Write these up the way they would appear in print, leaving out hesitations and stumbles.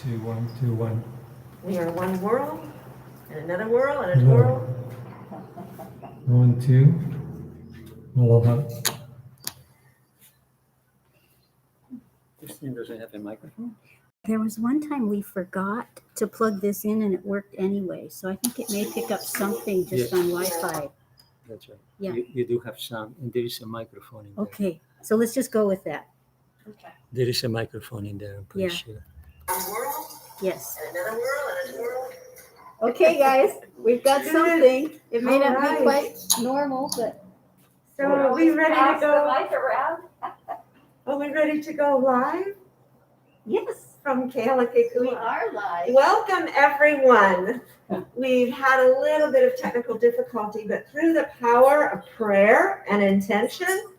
2, 1, 2, 1. We are one world, and another world, and a world. 1, 2. Aloha. This thing doesn't have a microphone? There was one time we forgot to plug this in and it worked anyway. So I think it may pick up something just on Wi-Fi. That's right. Yeah. You do have sound, and there is a microphone in there. Okay, so let's just go with that. Okay. There is a microphone in there, I'm pretty Yeah. sure. One world, Yes. and another world, and a world. Okay, guys, we've got something. It may not All be right. quite normal, but So are we ready to go? around? Are we ready to go live Yes, from we Kealakekua? are live. Welcome, everyone. We've had a little bit of technical difficulty, but through the power of prayer and intention,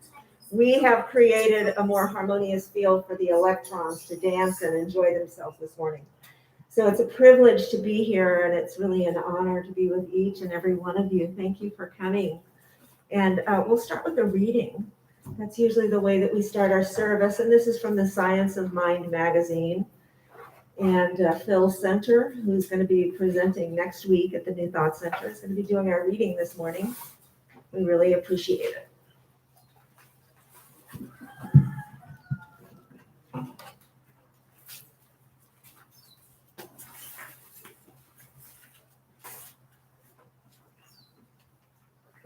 we have created a more harmonious field for the electrons to dance and enjoy themselves this morning. So it's a privilege to be here, and it's really an honor to be with each and every one of you. Thank you for coming. And we'll start with a reading. That's usually the way that we start our service. And this is from the Science of Mind magazine. And Phil Center, who's going to be presenting next week at the New Thought Center, is going to be doing our reading this morning. We really appreciate it.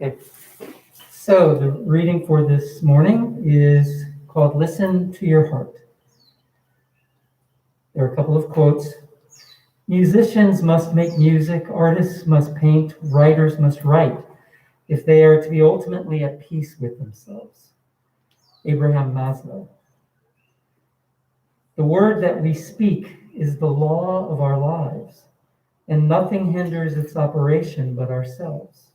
Okay. So the reading for this morning is called Listen to Your Heart. There are a couple of quotes. Musicians must make music, artists must paint, writers must write, if they are to be ultimately at peace with themselves. Abraham Maslow. The word that we speak is the law of our lives, and nothing hinders its operation but ourselves.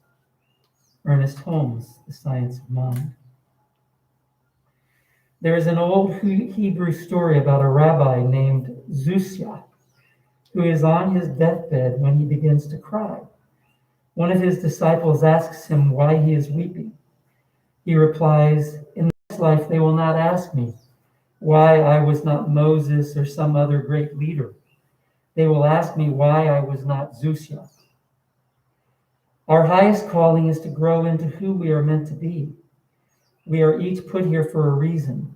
Ernest Holmes, The Science of Mind. There is an old Hebrew story about a rabbi named Zusya, who is on his deathbed when he begins to cry. One of his disciples asks him why he is weeping. He replies, "In this life they will not ask me why I was not Moses or some other great leader. They will ask me why I was not Zusya. Our highest calling is to grow into who we are meant to be. We are each put here for a reason.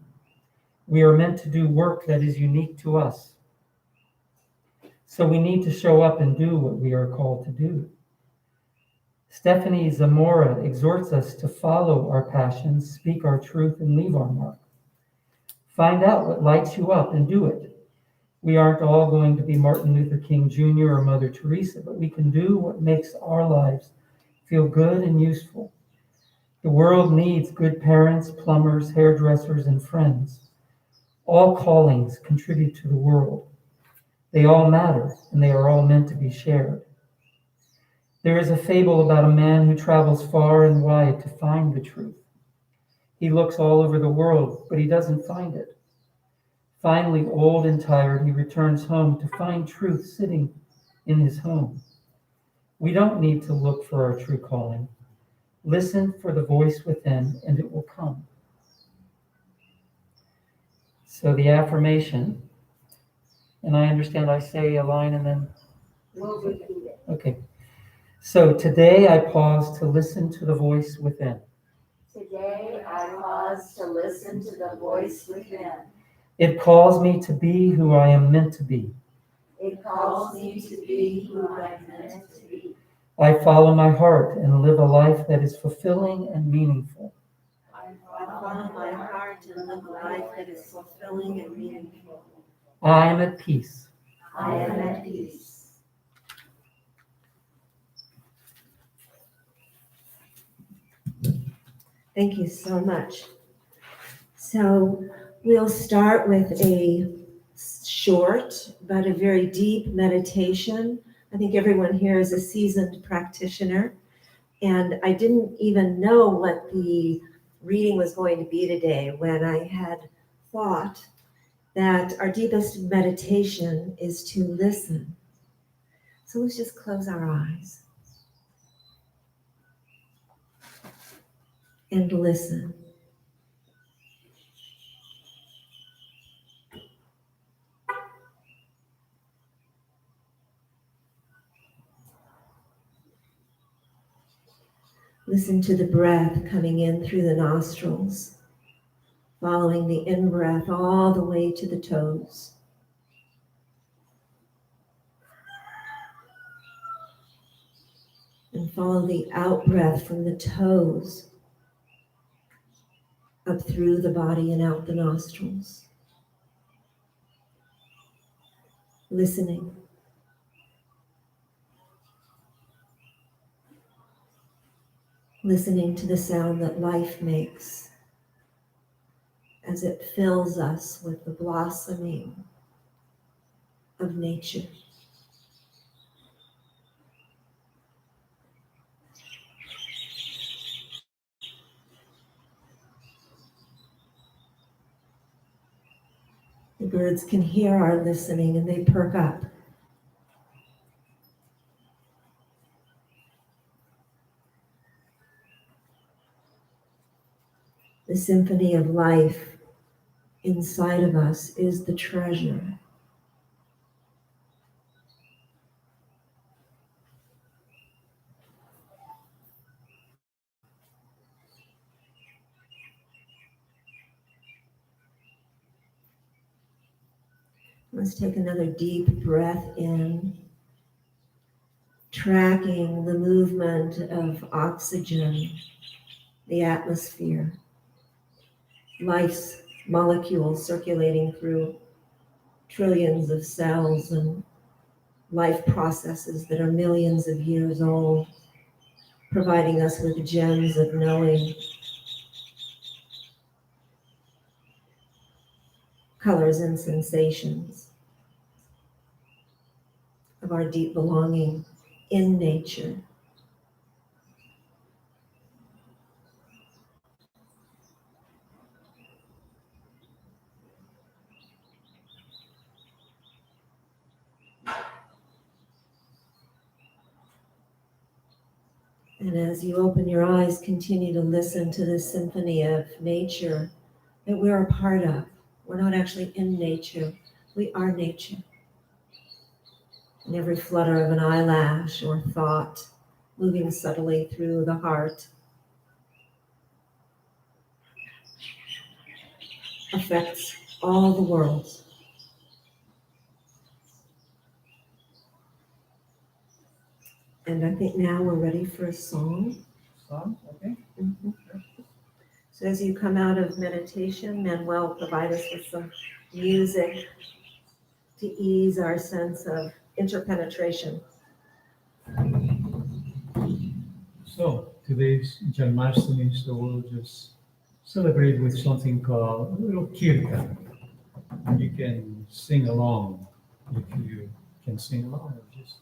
We are meant to do work that is unique to us. So we need to show up and do what we are called to do. Stephanie Zamora exhorts us to follow our passions, speak our truth, and leave our mark. Find out what lights you up and do it. We aren't all going to be Martin Luther King Jr. or Mother Teresa, but we can do what makes our lives feel good and useful. The world needs good parents, plumbers, hairdressers, and friends. All callings contribute to the world. They all matter, and they are all meant to be shared. There is a fable about a man who travels far and wide to find the truth. He looks all over the world, but he doesn't find it. Finally, old and tired, he returns home to find truth sitting in his home. We don't need to look for our true calling. Listen for the voice within, and it will come. So the affirmation, and I understand I say a line and then... We'll repeat it. Okay. So today I pause to listen to the voice within. Today I pause to listen to the voice within. It calls me to be who I am meant to be. It calls me to be who I am meant to be. I follow my heart and live a life that is fulfilling and meaningful. I follow my heart and live a life that is fulfilling and meaningful. I am at peace. I am at peace. Thank you so much. So we'll start with a short but a very deep meditation. I think everyone here is a seasoned practitioner, and I didn't even know what the reading was going to be today when I had thought that our deepest meditation is to listen. So let's just close our eyes and listen. Listen to the breath coming in through the nostrils, following the in-breath all the way to the toes. And follow the out-breath from the toes up through the body and out the nostrils. Listening. Listening to the sound that life makes as it fills us with the blossoming of nature. The birds can hear our listening and they perk up. The symphony of life inside of us is the treasure. Let's take another deep breath in, tracking the movement of oxygen, the atmosphere, life's molecules circulating through trillions of cells and life processes that are millions of years old, providing us with gems of knowing, colors and sensations of our deep belonging in nature. And as you open your eyes, continue to listen to the symphony of nature that we're a part of. We're not actually in nature, we are nature. And every flutter of an eyelash or thought moving subtly through the heart, affects all the worlds. And I think now we're ready for a song. Song, okay. Mhm. So as you come out of meditation, Manuel provide us with some music to ease our sense of interpenetration. So today's Janmastami, so we'll just celebrate with something called a little kirtan. And you can sing along if you can sing along, or just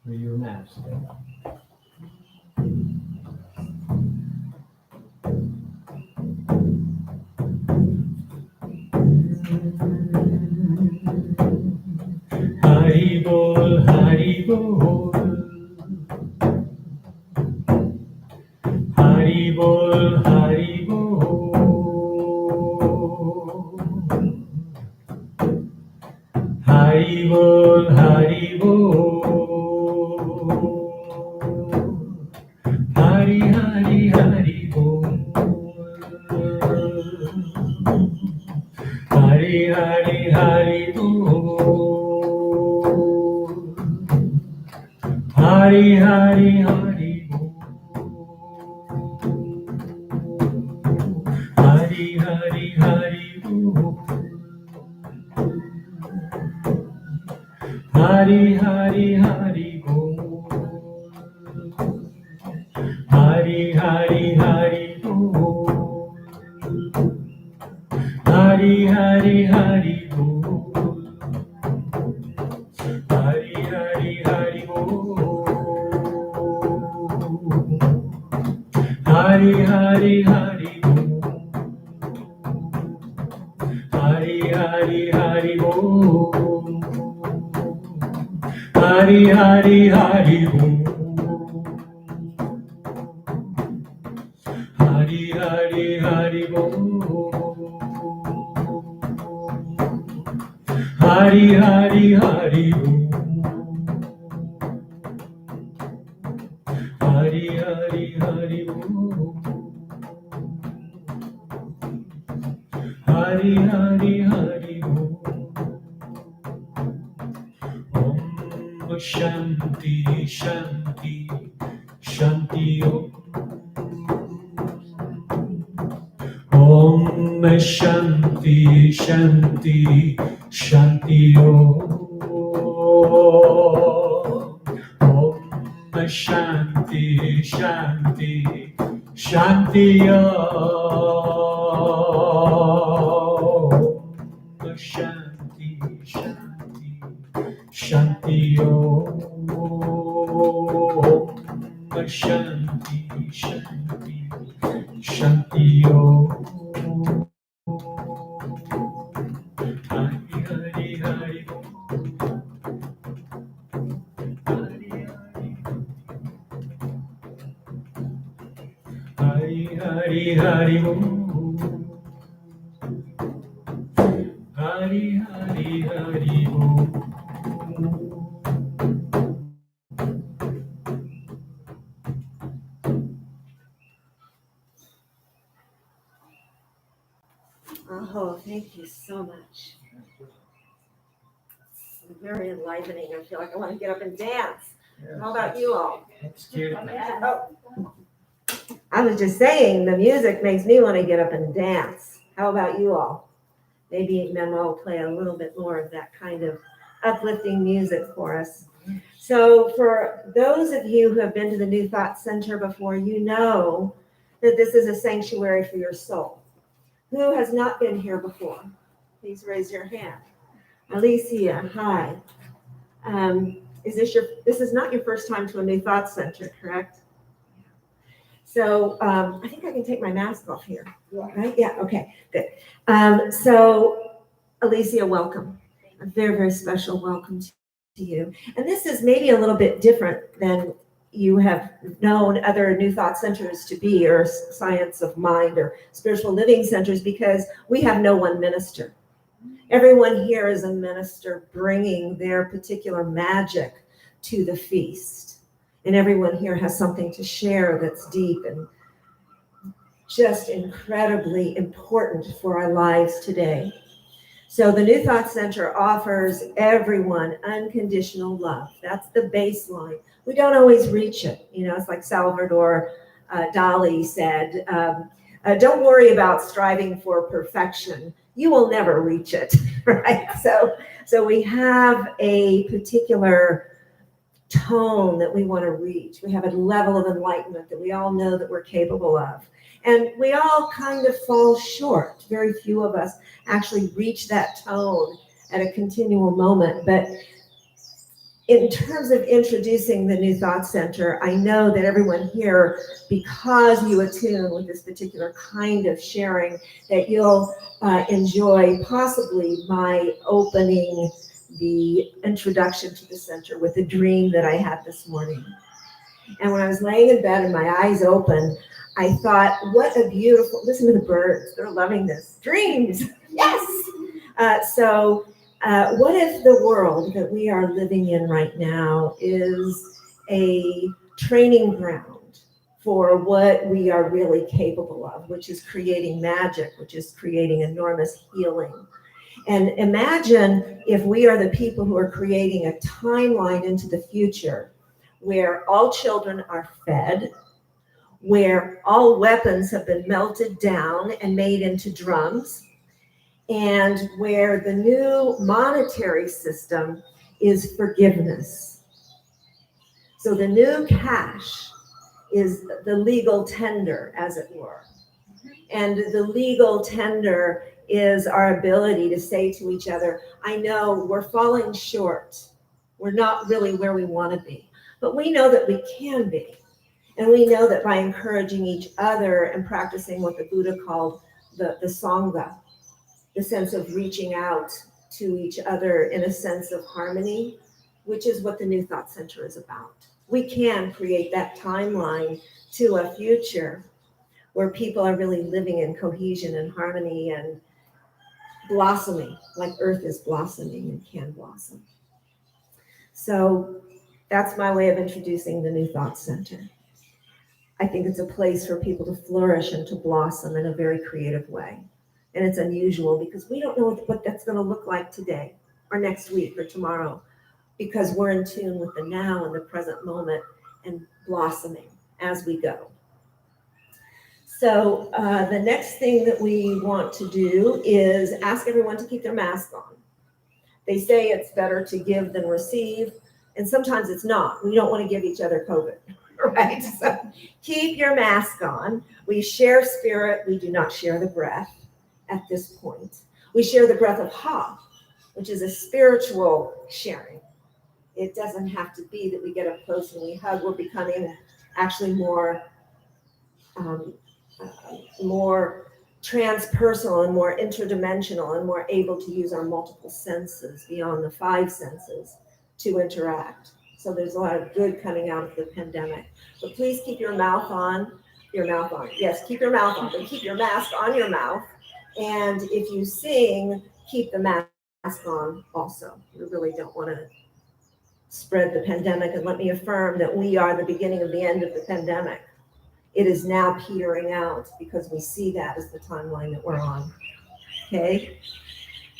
through your mask. Hari Bol, Hari Bol. Hari Bol, Hari Bol. Hari Bol, Hari Bol. Hari Hari Hari Bol. Hari Hari Hari Bol. Hari Hari Hari Bol. Hari Hari Hari Bol. Hari Hari Hari Bol. Hari Hari Hari Bol. Hari Hari Hari Bol. Hari Hari Hari Bol. Hari Hari Hari Bol. Hari Hari Hari Bol. Hari Hari Hari Bol. Hari Hari Hari Bol. Hari Hari Hari Bol. Hari Hari Hari Bol. Hari Hari Hari Bol. Om Shanti Shanti Shanti Om Shanti Shanti Shanti Om Shanti Shanti Shanti Om Shanti Shanti Shanti Om Shanti Shanti Shanti Om. Hari Hari Hari Bol. Hari Hari Hari Bol. Hari Hari Hari Bol. Oh, thank you so much. Very enlivening. I feel like I want to get up and dance. How about you all? That's kirtan. Oh, I was just saying, the music makes me want to get up and dance. How about you all? Maybe Manuel will play a little bit more of that kind of uplifting music for us. So for those of you who have been to the New Thought Center before, you know that this is a sanctuary for your soul. Who has not been here before? Please raise your hand. Alicia, hi. This is not your first time to a New Thought Center, correct? So I think I can take my mask off here, right? Yeah, okay, good. So Alicia, welcome. A very, very special welcome to you. And this is maybe a little bit different than you have known other New Thought Centers to be, or Science of Mind or Spiritual Living Centers, because we have no one minister. Everyone here is a minister bringing their particular magic to the feast. And everyone here has something to share that's deep and just incredibly important for our lives today. So the New Thought Center offers everyone unconditional love. That's the baseline. We don't always reach it. It's like Salvador Dali said, don't worry about striving for perfection. You will never reach it, right? So we have a particular tone that we want to reach. We have a level of enlightenment that we all know that we're capable of. And we all kind of fall short. Very few of us actually reach that tone at a continual moment. But in terms of introducing the New Thought Center, I know that everyone here, because you attune with this particular kind of sharing, that you'll enjoy possibly my opening the introduction to the center with a dream that I had this morning. And when I was laying in bed and my eyes opened, I thought, what a beautiful, listen to the birds, they're loving this. Dreams, yes! What if the world that we are living in right now is a training ground for what we are really capable of, which is creating magic, which is creating enormous healing. And imagine if we are the people who are creating a timeline into the future where all children are fed, where all weapons have been melted down and made into drums, and where the new monetary system is forgiveness. So the new cash is the legal tender, as it were. And the legal tender is our ability to say to each other, I know we're falling short. We're not really where we want to be, but we know that we can be. And we know that by encouraging each other and practicing what the Buddha called the Sangha, the sense of reaching out to each other in a sense of harmony, which is what the New Thought Center is about. We can create that timeline to a future where people are really living in cohesion and harmony and blossoming, like Earth is blossoming and can blossom. So that's my way of introducing the New Thought Center. I think it's a place for people to flourish and to blossom in a very creative way. And it's unusual because we don't know what that's going to look like today or next week or tomorrow, because we're in tune with the now and the present moment and blossoming as we go. So the next thing that we want to do is ask everyone to keep their mask on. They say it's better to give than receive, and sometimes it's not. We don't want to give each other COVID, right? So keep your mask on. We share spirit. We do not share the breath at this point. We share the breath of Ha, which is a spiritual sharing. It doesn't have to be that we get up close and we hug. We're becoming actually more transpersonal and more interdimensional and more able to use our multiple senses beyond the 5 senses to interact. So there's a lot of good coming out of the pandemic. But please keep your mouth on. Yes, keep your mouth on, but keep your mask on your mouth. And if you sing, keep the mask on also. We really don't want to spread the pandemic. And let me affirm that we are the beginning of the end of the pandemic. It is now petering out because we see that as the timeline that we're on. Okay?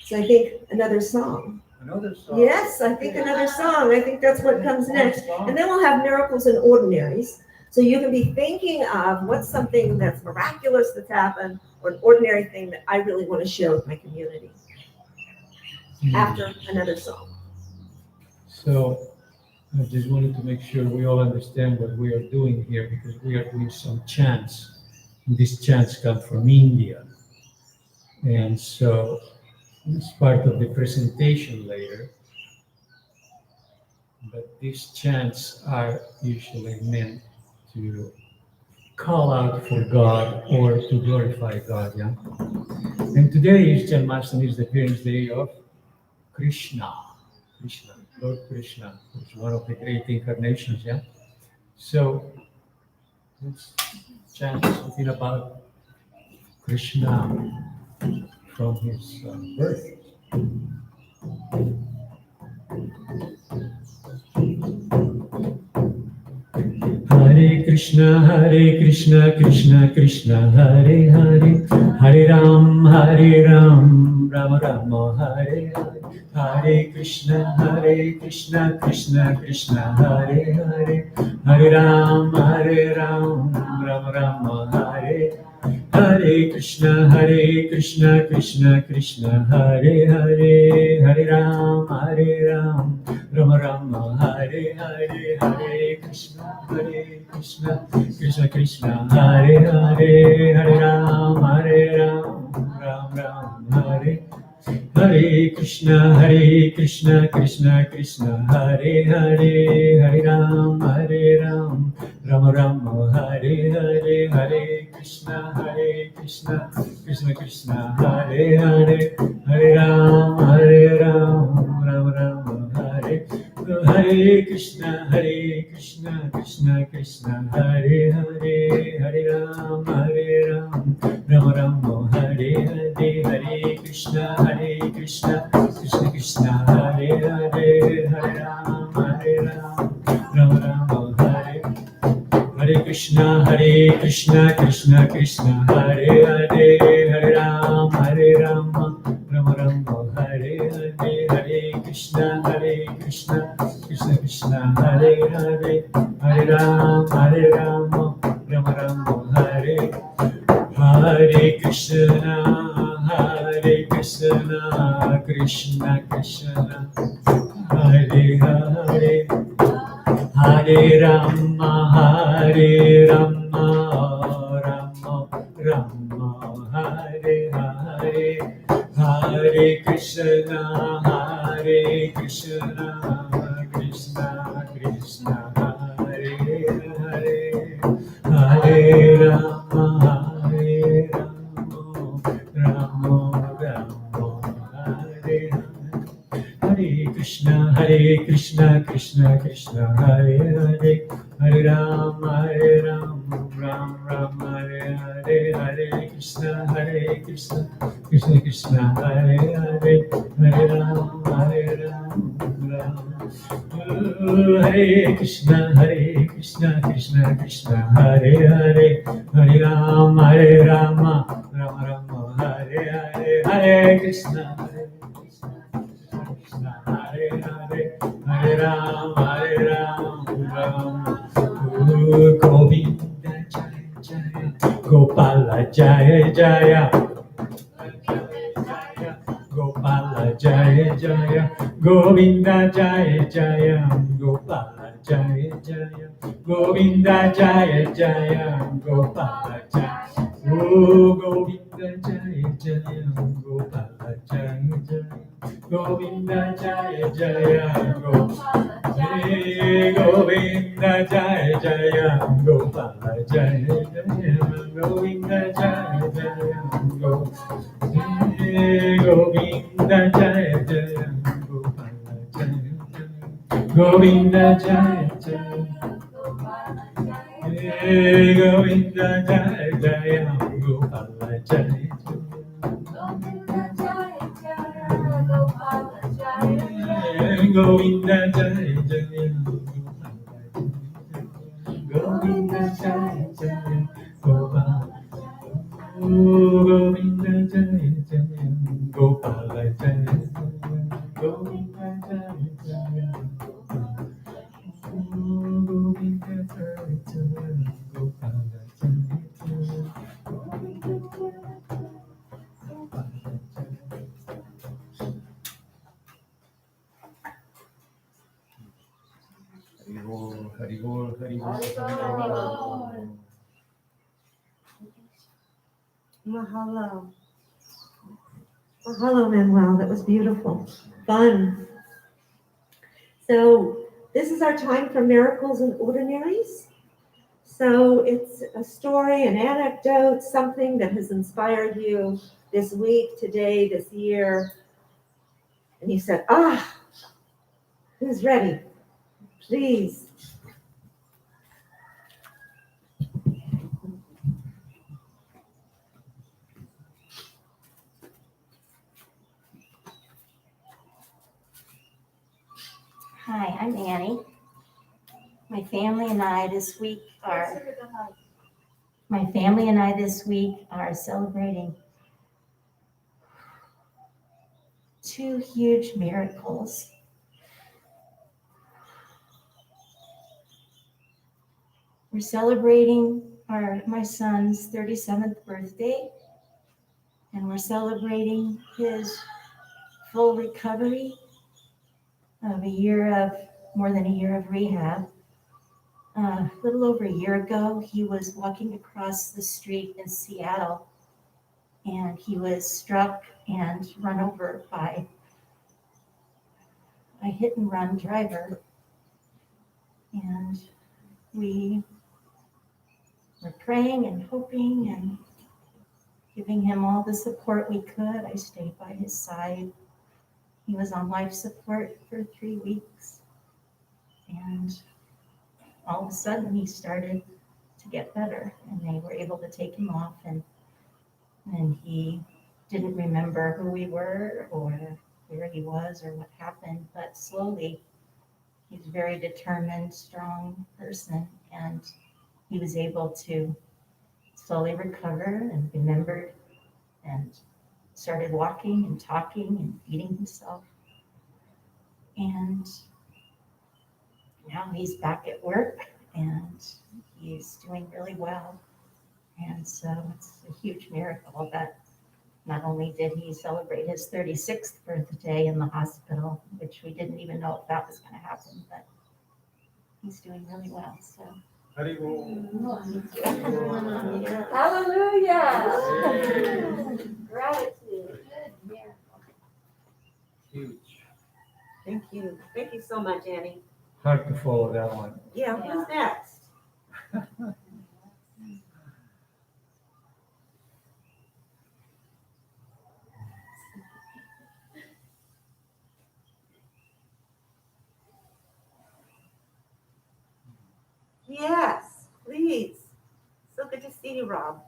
So I think another song. Another song. Yes, I think another song. I think that's what comes next. And then we'll have miracles and ordinaries. So you can be thinking of what's something that's miraculous that's happened or an ordinary thing that I really want to share with my community after another song. So I just wanted to make sure we all understand what we are doing here, because we are doing some chants. And these chants come from India. And so it's part of the presentation later. But these chants are usually meant to call out for God or to glorify God. Yeah? And today is Janmastami, is the appearance day of Krishna, Lord Krishna, who is one of the great incarnations. Yeah. So let's chant something about Krishna from his birth. Hare Krishna, Krishna Krishna, Hare Hare, Hare Ram, Ram Ram, Hare Hare. Hare Krishna, Krishna Krishna, Hare Hare, Hare Ram, Ram Ram, Hare Hare Krishna, Krishna Krishna, Hare Hare, Hare Ram, Ram Ram, Hare Hare, Hare Krishna, Krishna Krishna, Hare Hare, Hare Ram, Ram Ram, Hare Hare Krishna, Krishna Krishna, Hare Hare, Hare Ram, Ram Ram, Hare Hare, Hare Krishna, Krishna Krishna, Hare Hare, Hare Ram, Ram Ram, Hare Hare Krishna, Krishna Krishna, Hare Hare, Hare Ram, Ram Ram, Hare Hare, Hare Krishna, Krishna Krishna, Hare Hare, Hare Ram, Ram Ram, Hare Hare Krishna, Krishna Krishna, Hare Hare, Hare Ram, Ram Ram, Hare Hare, Hare Krishna, Krishna Krishna, Hare Hare, Hare Ram, Ram Ram, Hare Hare Krishna, Krishna Krishna, Hare Hare, Hare Rama, Rama Rama, Hare Hare, Hare Krishna, Krishna Krishna, Hare Hare, Hare Rama, Rama Rama, Hare Hare. Hare Krishna, Krishna, Hare Hare, Hare Ram, Ram Ram, Hare Hare, Hare Krishna, Krishna Krishna, Hare Hare, Hare Ram, Ram. Hare Krishna, Krishna Krishna, Hare Hare, Hare Ram, Ram Ram, Hare Hare, Hare Krishna, Krishna, Hare Hare, Hare Ram, Ram. Govinda Jaya Jaya, Gopala Jaya Jaya, Gopala Jaya Jaya, Govinda Jaya Jaya, Gopala Jaya Jaya, Govinda Jaya Jaya, Gopala Jaya. Oh, Govinda Jaya Jaya, Gopala Jaya Jaya, Govinda Jaya Jaya, Govinda Jaya Jaya, Gopala Jaya Jaya, Govinda Jaya Jaya, Govinda Jaya Jaya, Gopala Jaya Jaya, Govinda Jaya Jaya, Govinda Jaya Jaya, Gopala Jaya Jaya, Govinda Jaya Jaya, Govinda Jaya Jaya, Gopala. Govinda Jaya Jaya, Gopala Jaya Jaya, Govinda Jaya Jaya, Govinda Jaya Jaya, Gopala Jaya Jaya. Hari Bol, Hari Bol, Hari Bol. Mahalo. Mahalo, Manuel. That was beautiful. Fun. So this is our time for miracles and ordinaries. So it's a story, an anecdote, something that has inspired you this week, today, this year. And you said, who's ready? Please. Hi, I'm Annie. My family and I this week are celebrating two huge miracles. We're celebrating my son's 37th birthday, and we're celebrating his full recovery of more than a year of rehab. A little over a year ago, he was walking across the street in Seattle, and he was struck and run over by a hit-and-run driver. And we were praying and hoping and giving him all the support we could. I stayed by his side. He was on life support for 3 weeks. And all of a sudden he started to get better, and they were able to take him off, and he didn't remember who we were or where he was or what happened, but slowly, he's a very determined, strong person, and he was able to slowly recover and remembered and started walking and talking and feeding himself. And now he's back at work and he's doing really well. And so it's a huge miracle that not only did he celebrate his 36th birthday in the hospital, which we didn't even know if that was going to happen, but he's doing really well. So. Hallelujah! Gratitude. Huge. Thank you. Thank you so much, Annie. Hard to follow that one. Yeah, who's next? Yes, please. So good to see you, Rob.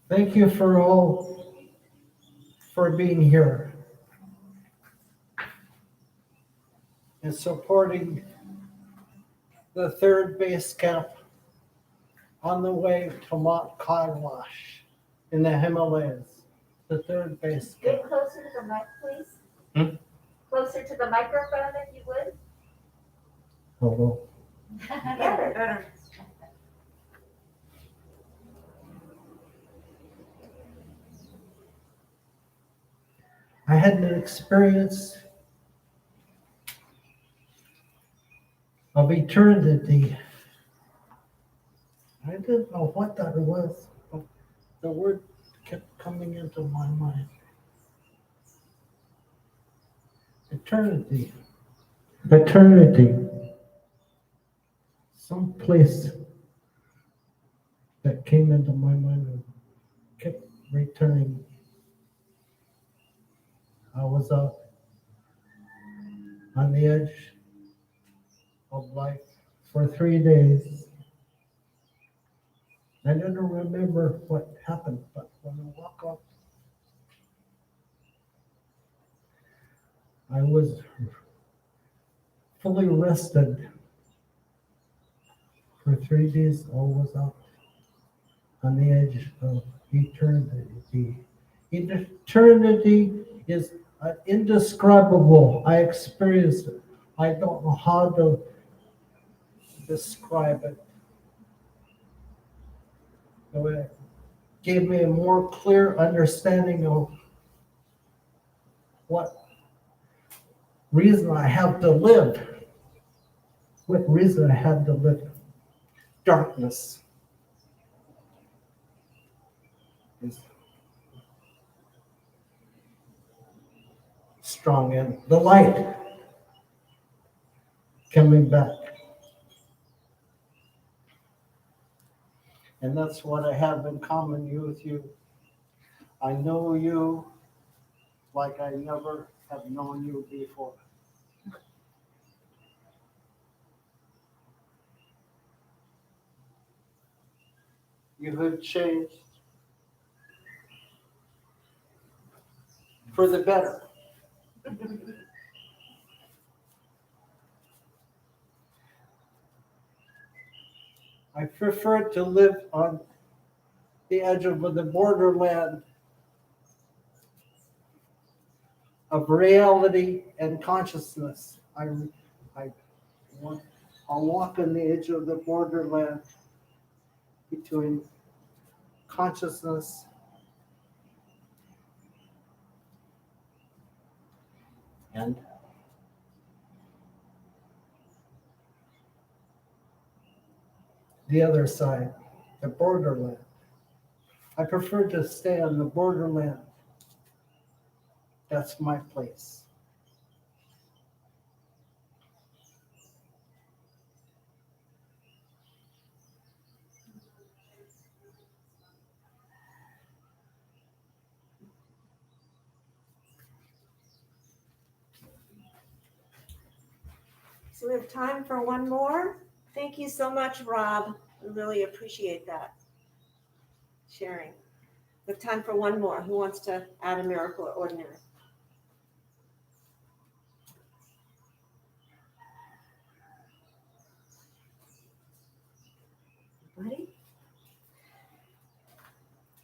Thank you for being here and supporting the third base camp on the way to Mount Kailash in the Himalayas. The third base camp. Get closer to the mic, please. Closer to the microphone, if you would. Hello. Better. I had an experience of eternity. I didn't know what that was, but the word kept coming into my mind. Eternity. Eternity. Some place that came into my mind and kept returning. I was out on the edge of life for 3 days. I didn't remember what happened, but when I woke up, I was fully rested for 3 days. I was out on the edge of eternity. Eternity is indescribable. I experienced it. I don't know how to describe it. It gave me a more clear understanding of what reason I have to live. What reason I had to live. Darkness is strong, and the light coming back. And that's what I have in common with you. I know you like I never have known you before. You have changed for the better. I prefer to live on the edge of the borderland of reality and consciousness. I'll walk on the edge of the borderland between consciousness and the other side, the borderland. I prefer to stay on the borderland. That's my place. So we have time for one more. Thank you so much, Rob. We really appreciate that sharing. We have time for one more. Who wants to add a miracle or ordinary? Anybody?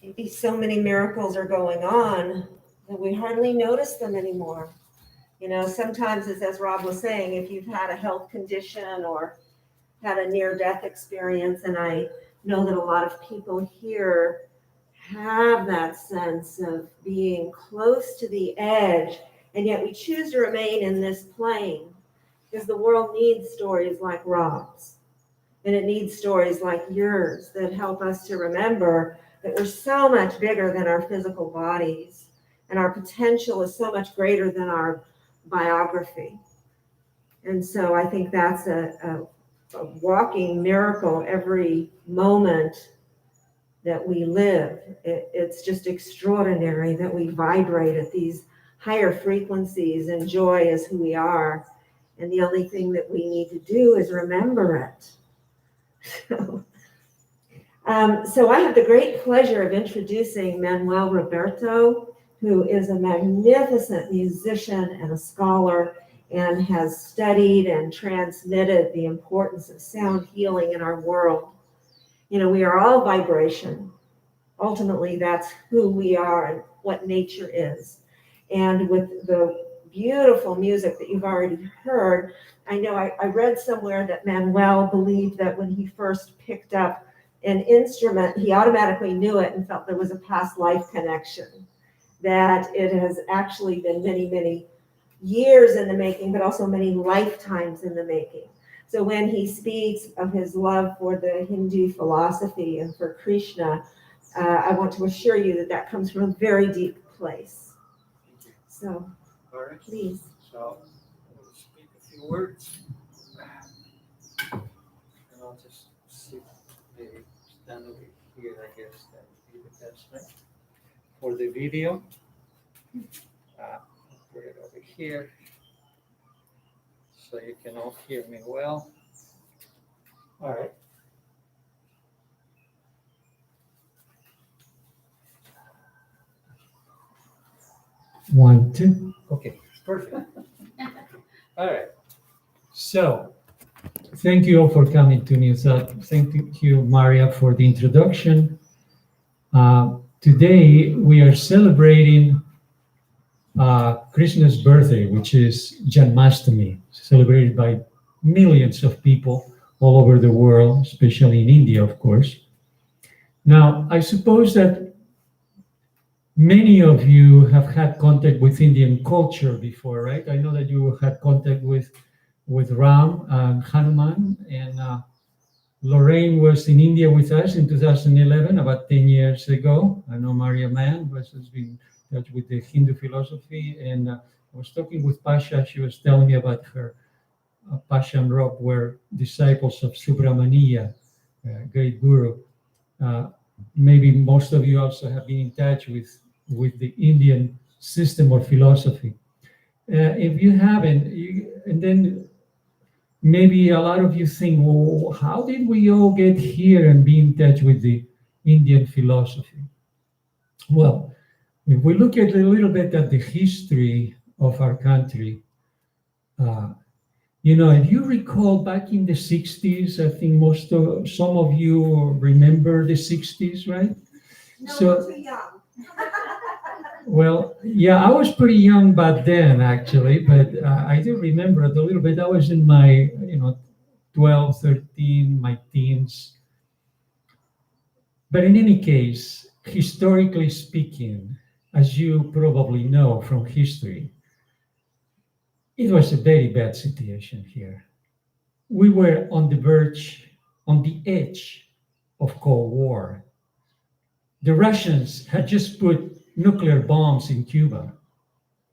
Maybe so many miracles are going on that we hardly notice them anymore. You know, sometimes it's as Rob was saying, if you've had a health condition or had a near-death experience, and I know that a lot of people here have that sense of being close to the edge, and yet we choose to remain in this plane because the world needs stories like Rob's, and it needs stories like yours that help us to remember that we're so much bigger than our physical bodies, and our potential is so much greater than our biography. And so I think that's a walking miracle every moment that we live. It's just extraordinary that we vibrate at these higher frequencies, and joy is who we are. And the only thing that we need to do is remember it. So I have the great pleasure of introducing Manuel Roberto, who is a magnificent musician and a scholar, and has studied and transmitted the importance of sound healing in our world. You know, we are all vibration. Ultimately, that's who we are and what nature is. And with the beautiful music that you've already heard, I know I read somewhere that Manuel believed that when he first picked up an instrument, he automatically knew it and felt there was a past life connection, that it has actually been many, many years in the making, but also many lifetimes in the making. So when he speaks of his love for the Hindu philosophy and for Krishna, I want to assure you that that comes from a very deep place. So, All right. please. So I'll speak a few words. And I'll just maybe stand over here, I guess that would be the best way. For the video, I'll put it over here so you can all hear me well. All right. One, two. Okay, perfect. All right. So, thank you all for coming to Newsat. Thank you, Maria, for the introduction. Today, we are celebrating Krishna's birthday, which is Janmastami, celebrated by millions of people all over the world, especially in India, of course. Now, I suppose that many of you have had contact with Indian culture before, right? I know that you had contact with Ram and Hanuman, and Lorraine was in India with us in 2011, about 10 years ago. I know Maria Mann has been in touch with the Hindu philosophy, and I was talking with Pasha. She was telling me about her. Pasha and Rob were disciples of Subramaniya, great guru. maybe most of you also have been in touch with the Indian system or philosophy. If you haven't, and then maybe a lot of you think, well, how did we all get here and be in touch with the Indian philosophy? Well, if we look at a little bit at the history of our country, if you recall back in the 60s, I think some of you remember the 60s, right? No, So- we're too young. Well, yeah, I was pretty young back then, actually, but I do remember it a little bit. I was in my, 12, 13, my teens. But in any case, historically speaking, as you probably know from history, it was a very bad situation here. We were on the edge of Cold War. The Russians had just put nuclear bombs in Cuba,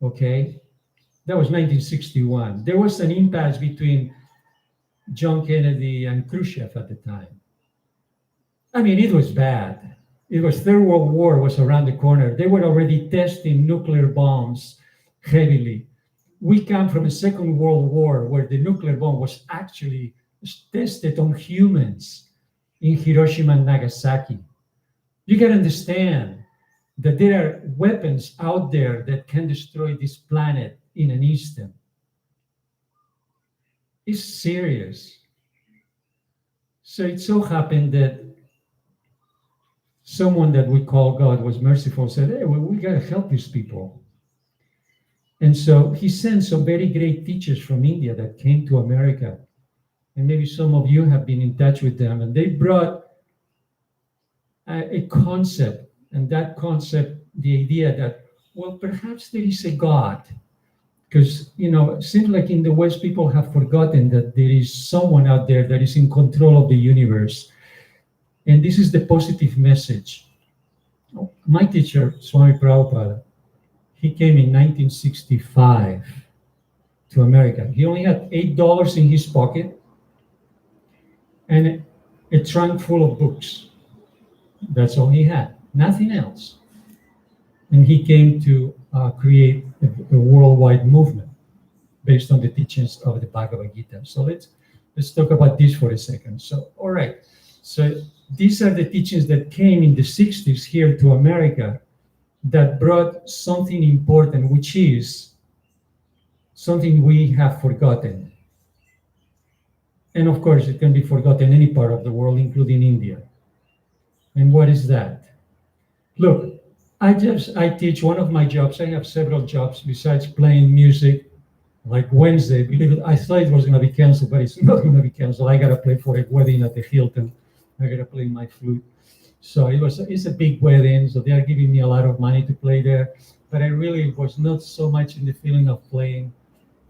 okay? That was 1961. There was an impasse between John Kennedy and Khrushchev at the time. I mean, it was bad. It was Third World War was around the corner. They were already testing nuclear bombs heavily. We come from a Second World War where the nuclear bomb was actually tested on humans in Hiroshima and Nagasaki. You can understand that there are weapons out there that can destroy this planet in an instant. It's serious. So it so happened that someone that we call God was merciful, said, hey, we got to help these people. And so he sent some very great teachers from India that came to America. And maybe some of you have been in touch with them. And they brought a concept. And that concept, the idea that, well, perhaps there is a God. Because, it seems like in the West, people have forgotten that there is someone out there that is in control of the universe. And this is the positive message. My teacher, Swami Prabhupada, he came in 1965 to America. He only had $8 in his pocket and a trunk full of books. That's all he had, nothing else. And he came to create a worldwide movement based on the teachings of the Bhagavad Gita. So let's talk about this for a second. So, all right. So these are the teachings that came in the 60s here to America that brought something important, which is something we have forgotten. And of course, it can be forgotten any part of the world, including India. And what is that? Look, I teach one of my jobs. I have several jobs besides playing music. Like Wednesday, believe it, I thought it was going to be canceled, but it's not going to be canceled. I got to play for a wedding at the Hilton. I got to play my flute. So it's a big wedding. So they are giving me a lot of money to play there. But I really was not so much in the feeling of playing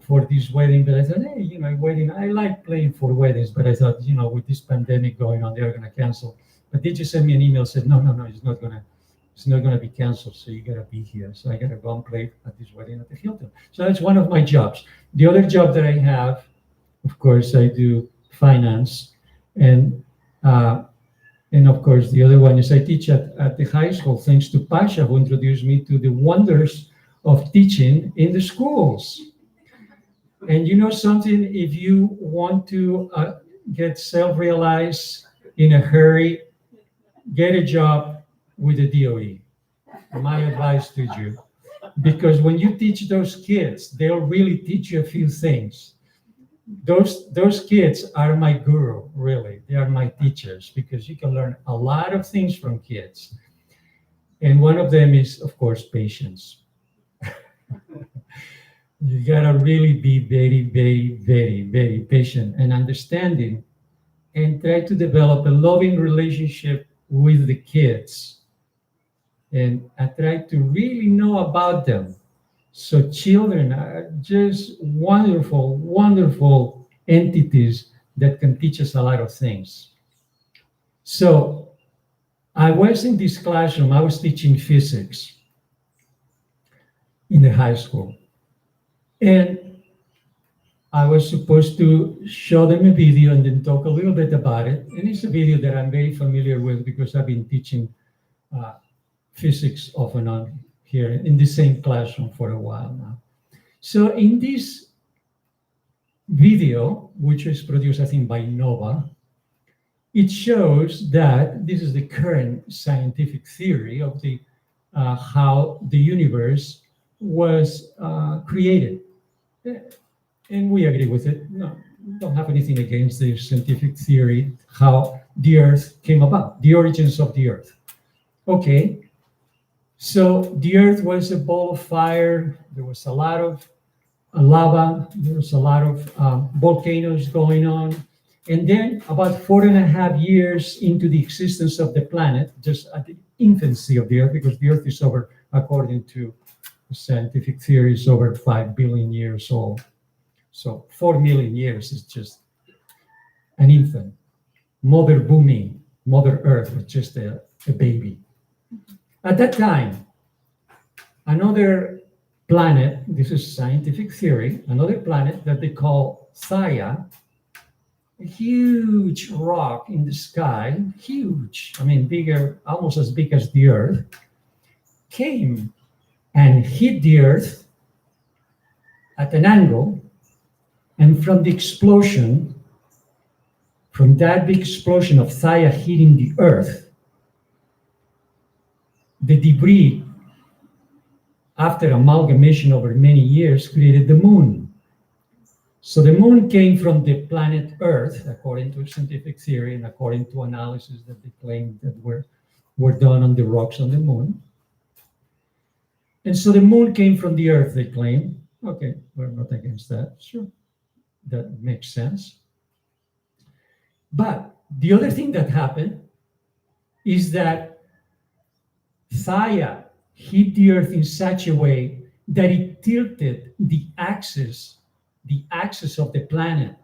for this wedding. But I thought, hey, wedding. I like playing for weddings. But I thought, with this pandemic going on, they're going to cancel. But they just sent me an email, said, no, it's not going to be canceled. So you got to be here. So I got to go and play at this wedding at the Hilton. So that's one of my jobs. The other job that I have, of course, I do finance. And of course, the other one is I teach at the high school, thanks to Pasha, who introduced me to the wonders of teaching in the schools. And you know something, if you want to get self-realized in a hurry, get a job with the DOE. My advice to you. Because when you teach those kids, they'll really teach you a few things. Those kids are my guru, really. They are my teachers because you can learn a lot of things from kids. And one of them is, of course, patience. You gotta really be very, very, very, very patient and understanding and try to develop a loving relationship with the kids. And I try to really know about them. So children are just wonderful, wonderful entities that can teach us a lot of things. So I was in this classroom, I was teaching physics in the high school. And I was supposed to show them a video and then talk a little bit about it. And it's a video that I'm very familiar with because I've been teaching physics off and on here in the same classroom for a while now. So in this video, which was produced, I think, by Nova, it shows that this is the current scientific theory of the how the universe was created. And we agree with it. No, don't have anything against the scientific theory, how the Earth came about, the origins of the Earth. Okay, so the Earth was a ball of fire. There was a lot of lava. There was a lot of volcanoes going on. And then about 4.5 years into the existence of the planet, just at the infancy of the Earth, because the Earth is over, according to scientific theories, over 5 billion years old. So 4 million years is just an infant. Mother Bhumi, Mother Earth was just a baby. At that time, another planet, this is scientific theory, another planet that they call Saya, a huge rock in the sky, huge, I mean bigger, almost as big as the Earth, came and hit the Earth at an angle. And from the explosion, from that big explosion of Saya hitting the Earth, the debris, after amalgamation over many years, created the moon. So the moon came from the planet Earth, according to scientific theory and according to analysis that they claim that were done on the rocks on the moon. And so the moon came from the Earth, they claim. Okay, we're not against that, sure. That makes sense. But the other thing that happened is that Saya hit the Earth in such a way that it tilted the axis of the planet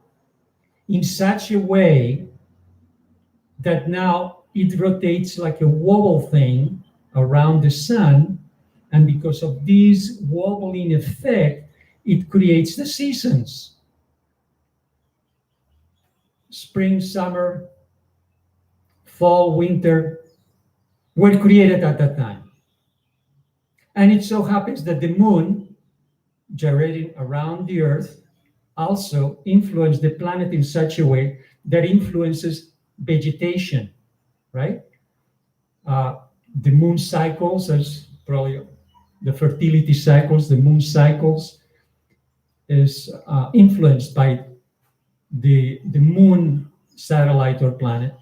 in such a way that now it rotates like a wobble thing around the sun. And because of this wobbling effect, it creates the seasons. Spring, summer, fall, winter were created at that time. And it so happens that the moon, gyrating around the Earth, also influenced the planet in such a way that influences vegetation, right? The moon cycles, as probably the fertility cycles, the moon cycles, is influenced by the moon satellite or planet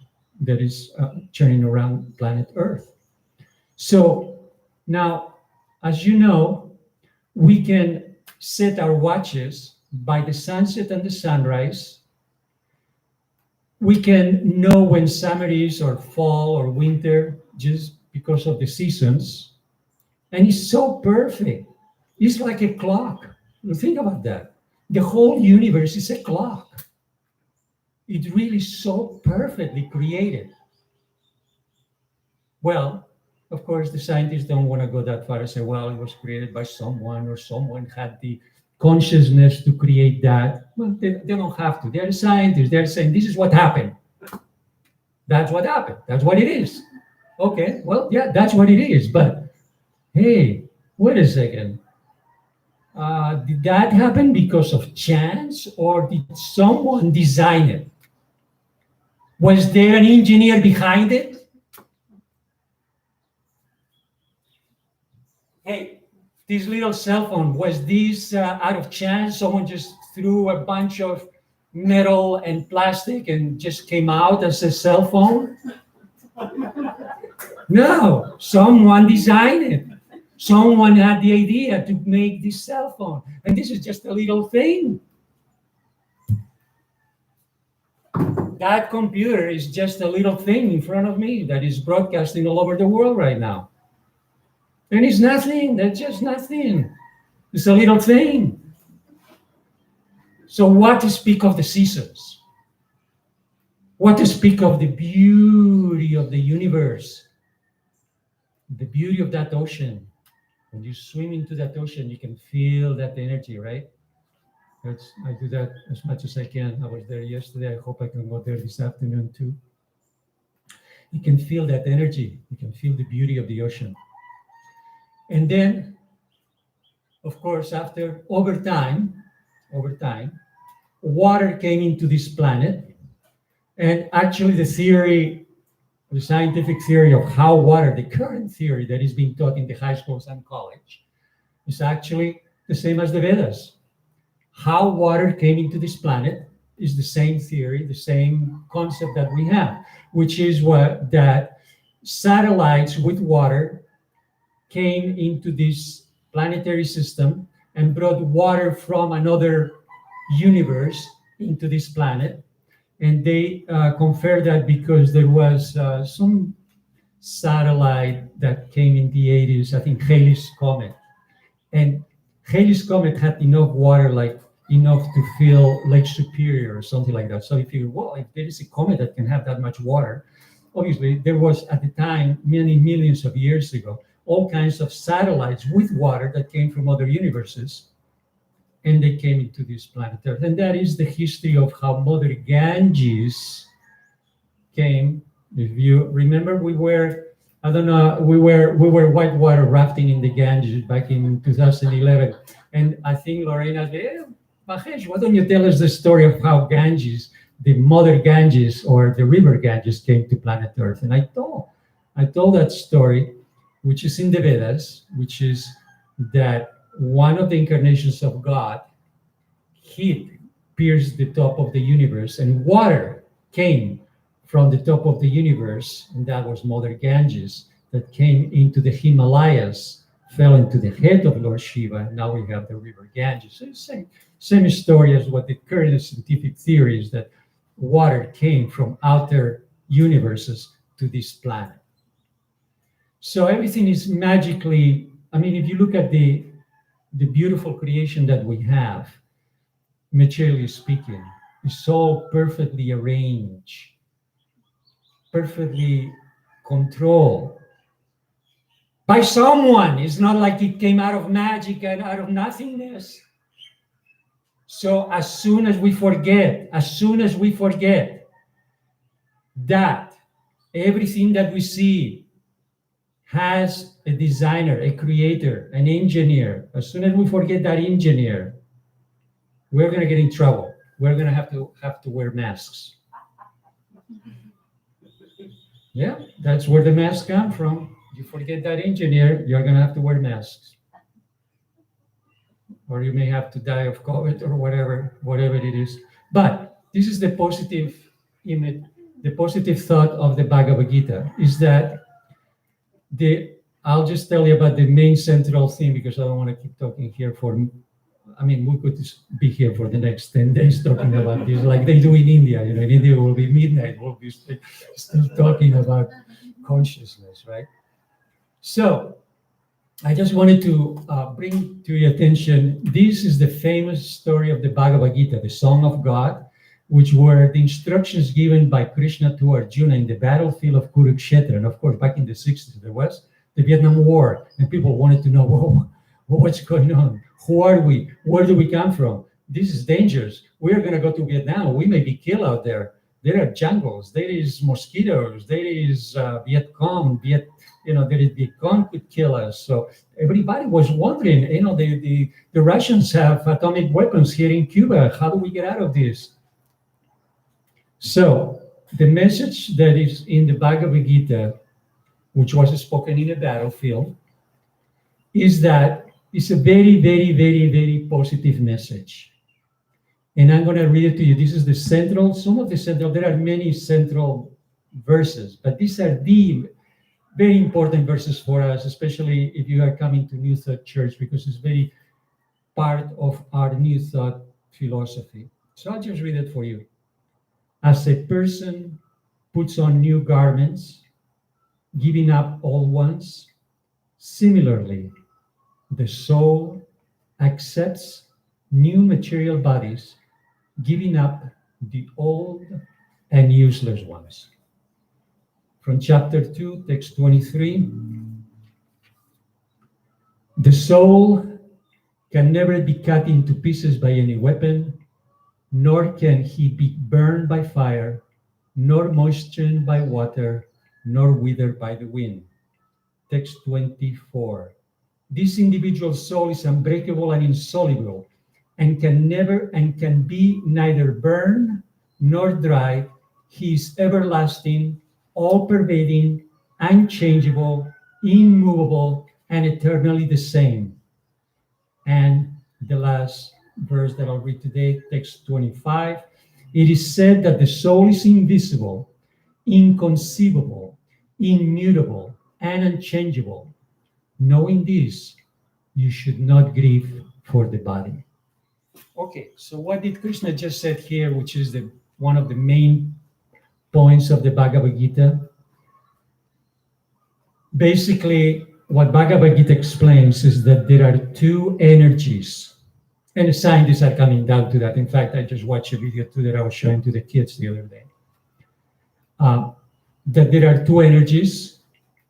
that is turning around planet Earth. So now, as you know, we can set our watches by the sunset and the sunrise. We can know when summer is or fall or winter just because of the seasons. And it's so perfect. It's like a clock. Think about that. The whole universe is a clock. It's really so perfectly created. Well, of course, the scientists don't want to go that far and say, well, it was created by someone or someone had the consciousness to create that. Well, they don't have to. They're scientists. They're saying this is what happened. That's what happened. That's what it is. Okay, well, yeah, that's what it is. But hey, wait a second. Did that happen because of chance or did someone design it? Was there an engineer behind it? Hey, this little cell phone, was this out of chance? Someone just threw a bunch of metal and plastic and just came out as a cell phone? No, someone designed it. Someone had the idea to make this cell phone. And this is just a little thing. That computer is just a little thing in front of me that is broadcasting all over the world right now. And it's nothing, that's just nothing. It's a little thing. So what to speak of the seasons? What to speak of the beauty of the universe? The beauty of that ocean. When you swim into that ocean, you can feel that energy, right? I do that as much as I can. I was there yesterday. I hope I can go there this afternoon too. You can feel that energy. You can feel the beauty of the ocean. And then, of course, over time, water came into this planet. And actually the scientific theory of how water, the current theory that is being taught in the high schools and college, is actually the same as the Vedas. How water came into this planet is the same theory, the same concept that we have, which is that satellites with water came into this planetary system and brought water from another universe into this planet. And they confer that because there was some satellite that came in the 80s, I think Halley's Comet. And Halley's Comet had enough water, like enough to fill Lake Superior or something like that. So if you, well, if there is a comet that can have that much water, obviously there was at the time, many millions of years ago, all kinds of satellites with water that came from other universes. And they came into this planet Earth. And that is the history of how Mother Ganges came. If you remember, we were whitewater rafting in the Ganges back in 2011. And I think Lorena said, Mahesh, why don't you tell us the story of how Ganges, the Mother Ganges or the river Ganges came to planet Earth? And I told that story, which is in the Vedas, which is that one of the incarnations of God, heat pierced the top of the universe, and water came from the top of the universe, and that was Mother Ganges, that came into the Himalayas, fell into the head of Lord Shiva, and now we have the river Ganges. So it's the same story as what the current scientific theory is, that water came from outer universes to this planet. So everything is magically, I mean, if you look at the beautiful creation that we have, materially speaking, is all perfectly arranged, perfectly controlled by someone. It's not like it came out of magic and out of nothingness. So as soon as we forget that everything that we see has a designer, a creator, an engineer, as soon as we forget that engineer, we're going to get in trouble. We're going to have to wear masks. Yeah, that's where the masks come from. You forget that engineer, you're going to have to wear masks. Or you may have to die of COVID or whatever it is. But this is the positive image, the positive thought of the Bhagavad Gita, is that I'll just tell you about the main central theme, because I don't want to keep talking here we could be here for the next 10 days talking about this, like they do in India. In India it will be midnight, we'll be still talking about consciousness, right? So I just wanted to bring to your attention, this is the famous story of the Bhagavad Gita, the Song of God, which were the instructions given by Krishna to Arjuna in the battlefield of Kurukshetra. And of course, back in the 60s, there was the Vietnam War, and people wanted to know, whoa, what's going on? Who are we? Where do we come from? This is dangerous. We're going to go to Vietnam. We may be killed out there. There are jungles. There is mosquitoes. There is Viet Cong. There is Viet Cong could kill us. So everybody was wondering, the Russians have atomic weapons here in Cuba. How do we get out of this? So the message that is in the Bhagavad Gita, which was spoken in a battlefield, is that it's a very, very, very, very positive message. And I'm going to read it to you. This is there are many central verses, but these are the very important verses for us, especially if you are coming to New Thought Church, because it's very part of our New Thought philosophy. So I'll just read it for you. As a person puts on new garments, giving up old ones, similarly, the soul accepts new material bodies, giving up the old and useless ones. From chapter 2, text 23, the soul can never be cut into pieces by any weapon, nor can he be burned by fire, nor moistened by water, nor withered by the wind. Text 24. This individual soul is unbreakable and insoluble, and can be neither burned nor dried. He is everlasting, all-pervading, unchangeable, immovable, and eternally the same. And the last verse that I'll read today, text 25. It is said that the soul is invisible, inconceivable, immutable, and unchangeable. Knowing this, you should not grieve for the body. Okay, so what did Krishna just said here, which is one of the main points of the Bhagavad Gita? Basically, what Bhagavad Gita explains is that there are two energies, and the scientists are coming down to that. In fact, I just watched a video too that I was showing to the kids the other day. That there are two energies.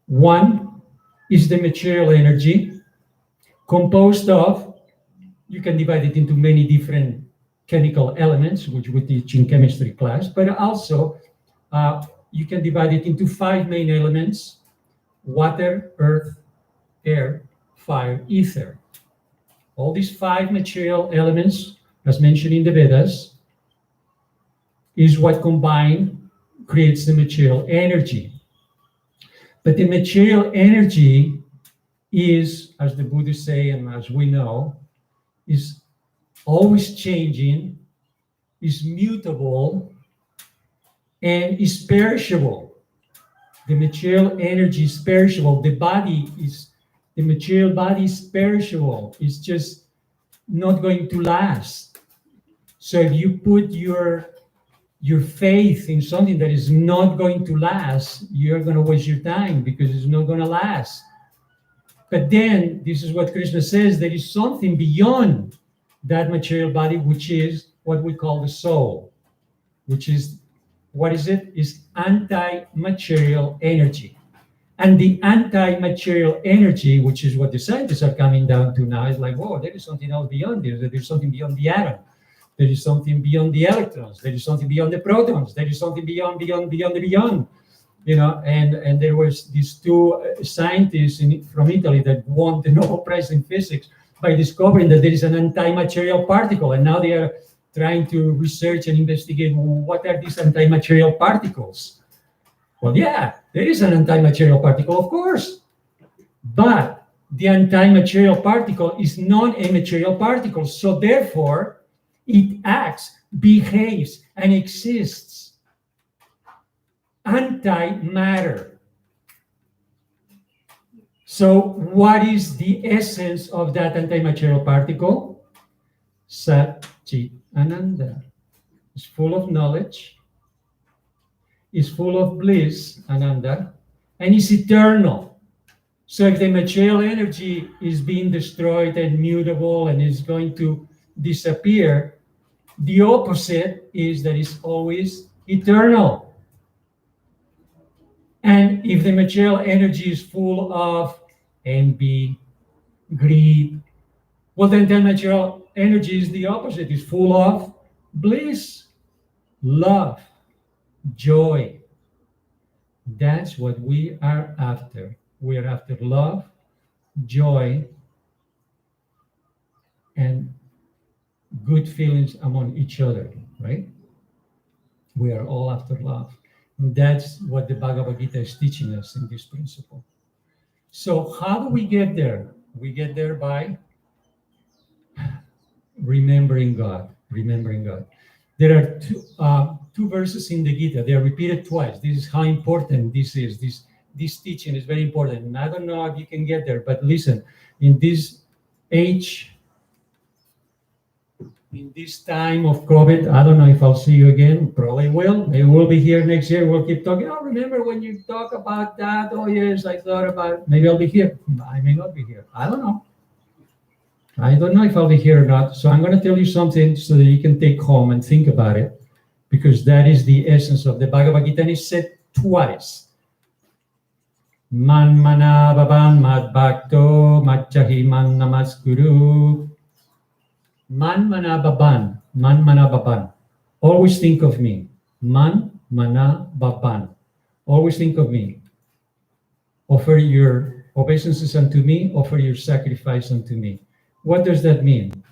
One is the material energy, composed of, you can divide it into many different chemical elements, which we teach in chemistry class, but also you can divide it into 5 main elements: water, earth, air, fire, ether. All these 5 material elements, as mentioned in the Vedas, is what combined creates the material energy. But the material energy is, as the Buddhists say, and as we know, is always changing, is mutable, and is perishable. The material energy is perishable. The material body is perishable. It's just not going to last. So if you put your faith in something that is not going to last, you're going to waste your time because it's not going to last. But then, this is what Krishna says, there is something beyond that material body, which is what we call the soul, which is, what is it? Is anti-material energy. And the anti-material energy, which is what the scientists are coming down to now, is like, whoa, there is something else beyond this. There's something beyond the atom. There is something beyond the electrons. There is something beyond the protons. There is something beyond the beyond. You know, and there was these 2 scientists from Italy that won the Nobel Prize in Physics by discovering that there is an anti-material particle. And now they are trying to research and investigate what are these anti-material particles. Well, yeah, there is an anti-material particle, of course. But the anti-material particle is not a material particle. So therefore, it acts, behaves, and exists anti-matter. So what is the essence of that anti-material particle? Sat Chit Ananda. It's full of knowledge, is full of bliss, Ananda, and is eternal. So if the material energy is being destroyed and mutable and is going to disappear, the opposite is that it's always eternal. And if the material energy is full of envy, greed, well, then the material energy is the opposite, is full of bliss, love, joy. That's what we are after. We are after love, joy, and good feelings among each other, right? We are all after love. And that's what the Bhagavad Gita is teaching us in this principle. So how do we get there? We get there by remembering God, remembering God. There are two verses in the Gita. They are repeated twice. This is how important this is. This teaching is very important. And I don't know if you can get there, but listen, in this age, in this time of COVID, I don't know if I'll see you again. Probably will. Maybe we'll be here next year. We'll keep talking. Oh, remember when you talk about that? Oh, yes, I thought about it. Maybe I'll be here. I may not be here. I don't know. I don't know if I'll be here or not. So I'm going to tell you something so that you can take home and think about it, because that is the essence of the Bhagavad Gita. And it's said twice. Man mana bhavan mad bhakto machahi man namaskuru. Man mana baban. Man mana baban. Always think of me. Man mana baban. Always think of me. Offer your obeisances unto me. Offer your sacrifice unto me. What does that mean?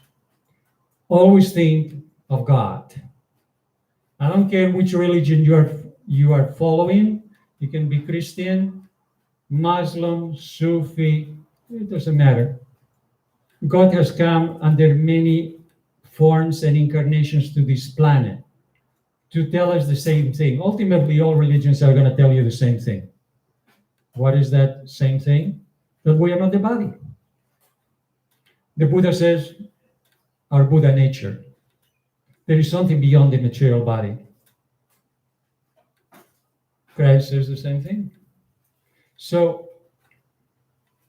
Always think of God. I don't care which religion you are following. You can be Christian, Muslim, Sufi. It doesn't matter. God has come under many forms and incarnations to this planet to tell us the same thing. Ultimately, all religions are going to tell you the same thing. What is that same thing? That we are not the body. The Buddha says, our Buddha nature. There is something beyond the material body. Christ says the same thing. So,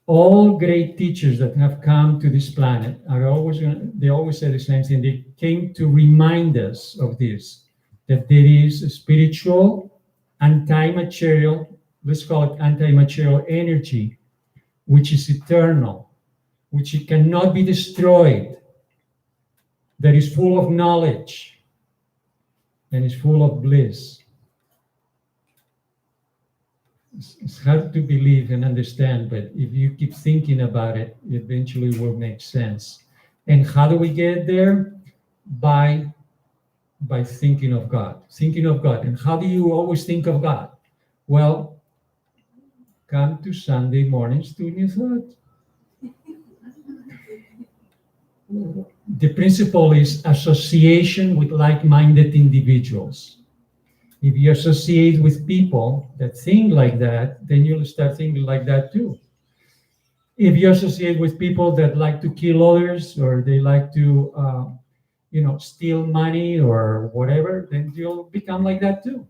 all great teachers that have come to this planet they always say the same thing. They came to remind us of this, that there is a spiritual, anti-material, let's call it anti-material energy, which is eternal, which it cannot be destroyed, that is full of knowledge and is full of bliss. It's hard to believe and understand, but if you keep thinking about it, it eventually will make sense. And how do we get there? By thinking of God. Thinking of God. And how do you always think of God? Well, come to Sunday mornings to New Thought. The principle is association with like-minded individuals. If you associate with people that think like that, then you'll start thinking like that too. If you associate with people that like to kill others, or they like to, steal money or whatever, then you'll become like that too.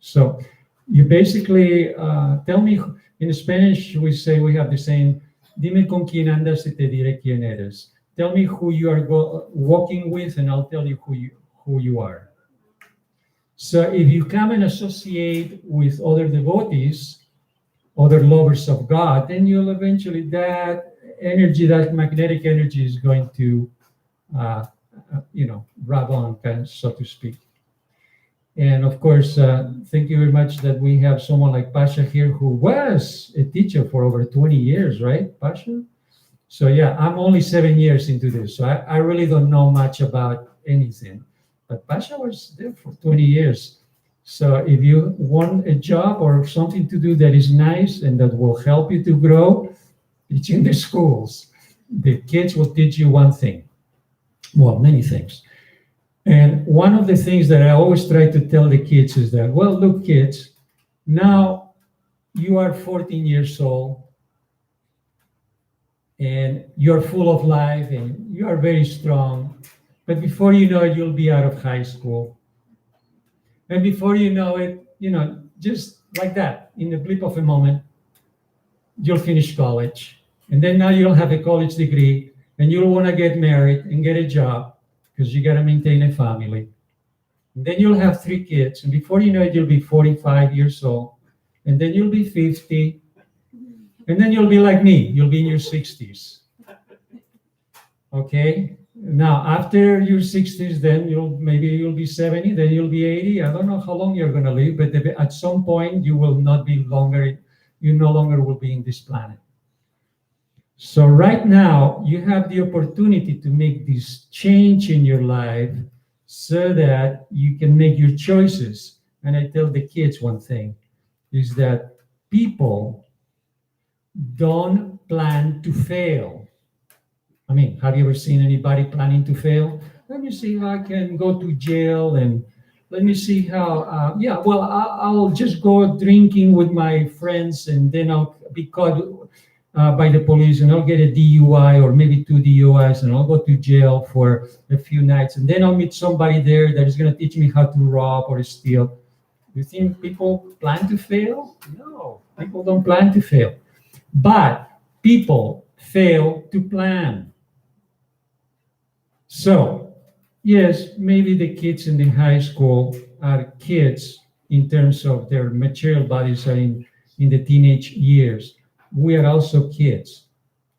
So you basically tell me, in Spanish we say, we have the saying, dime con quién andas y te diré quién eres. Tell me who you are walking with, and I'll tell you who you are. So if you come and associate with other devotees, other lovers of God, then you'll eventually, that energy, that magnetic energy is going to, rub on, so to speak. And of course, thank you very much that we have someone like Pasha here, who was a teacher for over 20 years, right, Pasha? So yeah, I'm only 7 years into this, so I really don't know much about anything. But Pasha was there for 20 years. So if you want a job or something to do that is nice and that will help you to grow, it's in the schools. The kids will teach you one thing. Well, many things. And one of the things that I always try to tell the kids is that, well, look, kids, now you are 14 years old and you're full of life and you are very strong. But before you know it, you'll be out of high school. And before you know it, just like that, in the blip of a moment, you'll finish college. And then now you'll have a college degree, and you'll want to get married and get a job, because you got to maintain a family. And then you'll have 3 kids. And before you know it, you'll be 45 years old. And then you'll be 50. And then you'll be like me. You'll be in your 60s. Okay? Now, after your 60s, then you'll be 70, then you'll be 80. I don't know how long you're going to live, but at some point you will not be longer, you no longer will be in this planet. So right now, you have the opportunity to make this change in your life so that you can make your choices. And I tell the kids one thing, is that people don't plan to fail. I mean, have you ever seen anybody planning to fail? Let me see how I can go to jail, and let me see how, I'll just go drinking with my friends, and then I'll be caught by the police, and I'll get a DUI or maybe 2 DUIs, and I'll go to jail for a few nights, and then I'll meet somebody there that is going to teach me how to rob or steal. You think people plan to fail? No, people don't plan to fail. But people fail to plan. So, yes, maybe the kids in the high school are kids in terms of their material bodies are in the teenage years. We are also kids.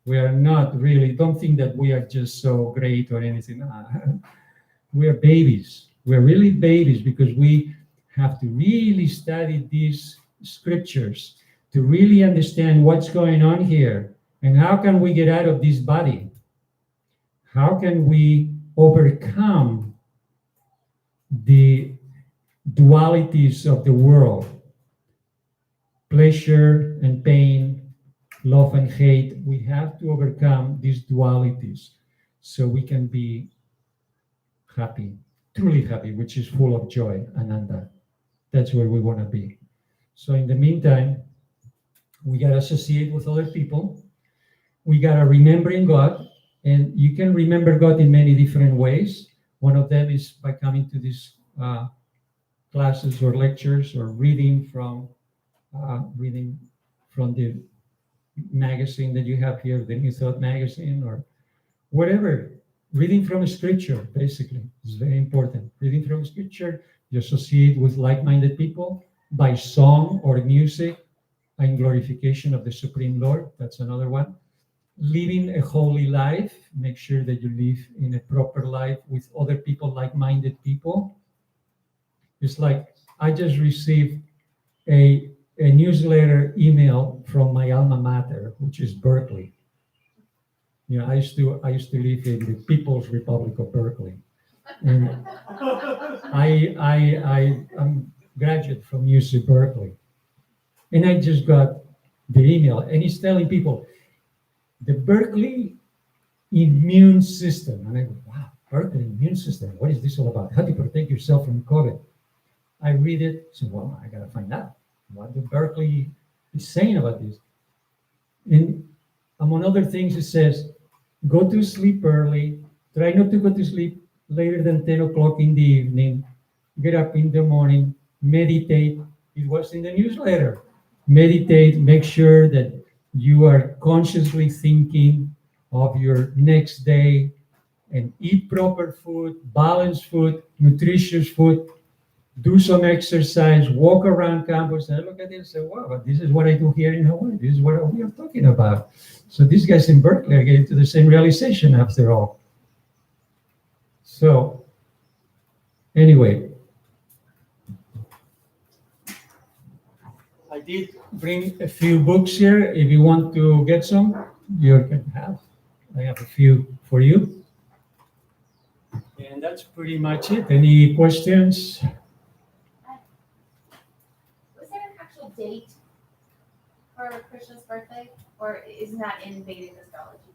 We are not really, don't think that we are just so great or anything. We are babies. We're really babies because we have to really study these scriptures to really understand what's going on here and how can we get out of this body. How can we overcome the dualities of the world? Pleasure and pain, love and hate. We have to overcome these dualities so we can be happy, truly happy, which is full of joy, ananda. That's where we want to be. So in the meantime, we got to associate with other people. We got to remember in God. And you can remember God in many different ways. One of them is by coming to these classes or lectures or reading from the magazine that you have here, the New Thought magazine, or whatever. Reading from scripture, basically, is very important. Reading from scripture, you associate with like-minded people by song or music and glorification of the Supreme Lord. That's another one. Living a holy life, make sure that you live in a proper life with other people, like-minded people. It's like I just received a newsletter email from my alma mater, which is Berkeley. You know, I used to live in the People's Republic of Berkeley, and I'm graduate from UC Berkeley, and I just got the email, and it's telling people the Berkeley immune system. And I go, wow, Berkeley immune system. What is this all about? How to protect yourself from COVID? I read it, so well, I got to find out what the Berkeley is saying about this. And among other things, it says, go to sleep early. Try not to go to sleep later than 10 o'clock in the evening. Get up in the morning. Meditate. It was in the newsletter. Meditate. Make sure that you are consciously thinking of your next day and eat proper food, balanced food, nutritious food. Do some exercise, walk around campus, and I look at it and say, wow, but this is what I do here in Hawaii. This is what we are talking about. So these guys in Berkeley are getting to the same realization after all. So anyway, I did bring a few books here. If you want to get some, you can have. I have a few for you. And that's pretty much it. Any questions? Was there an actual date for Krishna's birthday, or isn't that in Vedic astrology?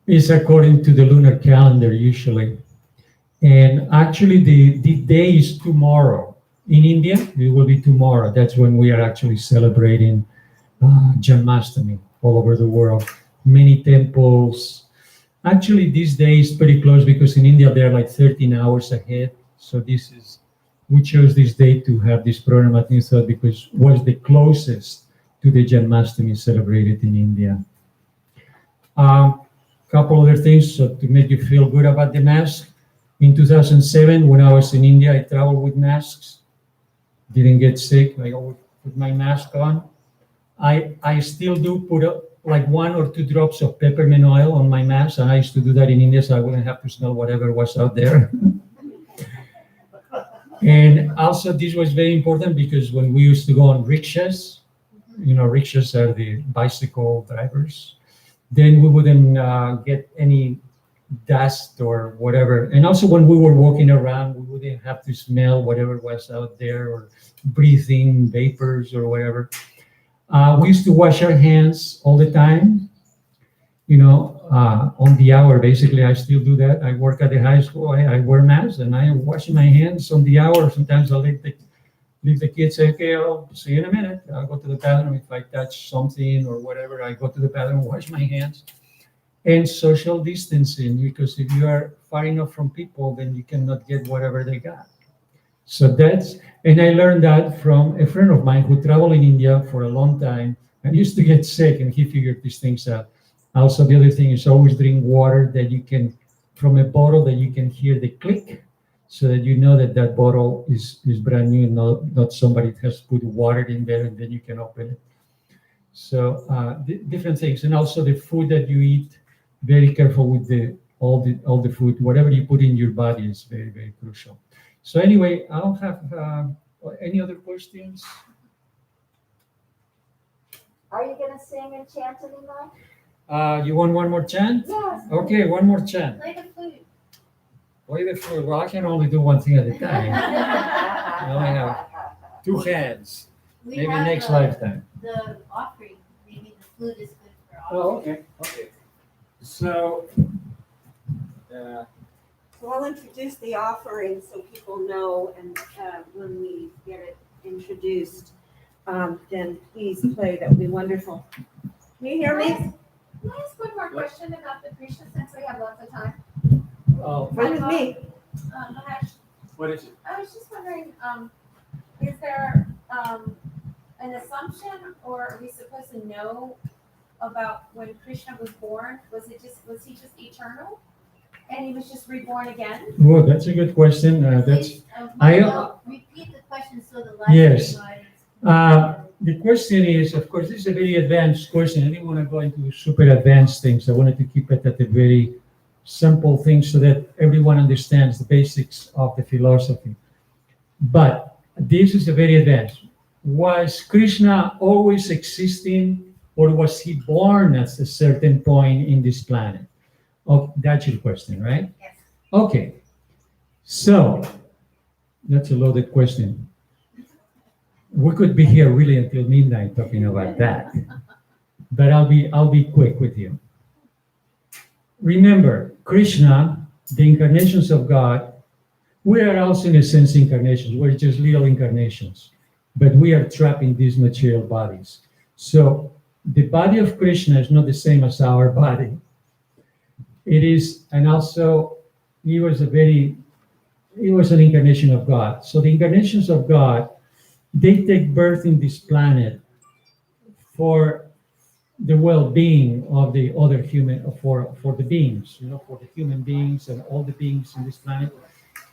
It's according to the lunar calendar usually. And actually the day is tomorrow. In India, it will be tomorrow. That's when we are actually celebrating Janmastami all over the world. Many temples. Actually, this day is pretty close because in India, they're like 13 hours ahead. So we chose this day to have this program at New Thought because it was the closest to the Janmastami celebrated in India. Couple other things to make you feel good about the mask. In 2007, when I was in India, I traveled with masks. Didn't get sick. I always put my mask on. I still do put like 1 or 2 drops of peppermint oil on my mask. And I used to do that in India so I wouldn't have to smell whatever was out there. And also this was very important because when we used to go on rickshaws, rickshaws are the bicycle drivers, then we wouldn't get any dust or whatever. And also when we were walking around, we wouldn't have to smell whatever was out there or breathing vapors or whatever. We used to wash our hands all the time, on the hour. Basically, I still do that. I work at the high school. I wear masks and I am washing my hands on the hour. Sometimes I'll leave the kids, say, okay, I'll see you in a minute. I'll go to the bathroom. If I touch something or whatever, I go to the bathroom, wash my hands. And social distancing, because if you are far enough from people, then you cannot get whatever they got. So and I learned that from a friend of mine who traveled in India for a long time and used to get sick, and he figured these things out. Also, the other thing is always drink water from a bottle that you can hear the click, so that you know that bottle is brand new, not somebody has put water in there and then you can open it. So different things, and also the food that you eat. Very careful with all the food. Whatever you put in your body is very, very crucial. So anyway, I don't have any other questions. Are you gonna sing and chant anymore? You want one more chant? Yes. Okay, one more chant. Play the flute. Play the flute. Well, I can only do one thing at a time. I only have two hands. We Maybe have next the- lifetime. The offering, maybe the flute is good for Oh, offering. okay. So, So I'll introduce the offering so people know, and when we get it introduced, then please play. That would be wonderful. Can you hear me? Can I ask one more question about the Krishna since we have lots of time? Fine with me. Mahesh, what is it? I was just wondering, is there an assumption, or are we supposed to know about when Krishna was born? Was he just eternal, and he was just reborn again? Oh, that's a good question. That's Please, I- Manuel, repeat the question so the Yes. audience. The question is, of course, this is a very advanced question. I didn't want to go into super advanced things. I wanted to keep it at a very simple thing so that everyone understands the basics of the philosophy. But this is a very advanced. Was Krishna always existing, or was he born at a certain point in this planet? Oh, that's your question, right? Yes. Okay. So that's a loaded question. We could be here really until midnight talking about that. But I'll be quick with you. Remember, Krishna, the incarnations of God, we are also in a sense incarnations. We're just little incarnations, but we are trapped in these material bodies. So the body of Krishna is not the same as our body. It is, and also he was an incarnation of God. So the incarnations of God, they take birth in this planet for the well-being of the other human, for the beings, for the human beings and all the beings in this planet.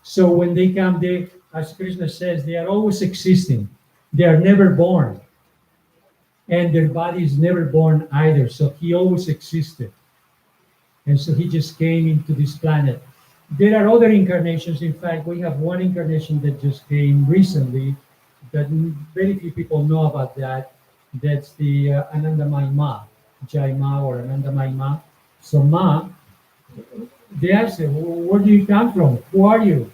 So when they come, they, as Krishna says, they are always existing. They are never born. And their body is never born either. So he always existed. And so he just came into this planet. There are other incarnations. In fact, we have one incarnation that just came recently that very few people know about that. That's the Anandamayi Ma, Jai Ma or Anandamayi Ma. So Ma, they asked her, where do you come from? Who are you?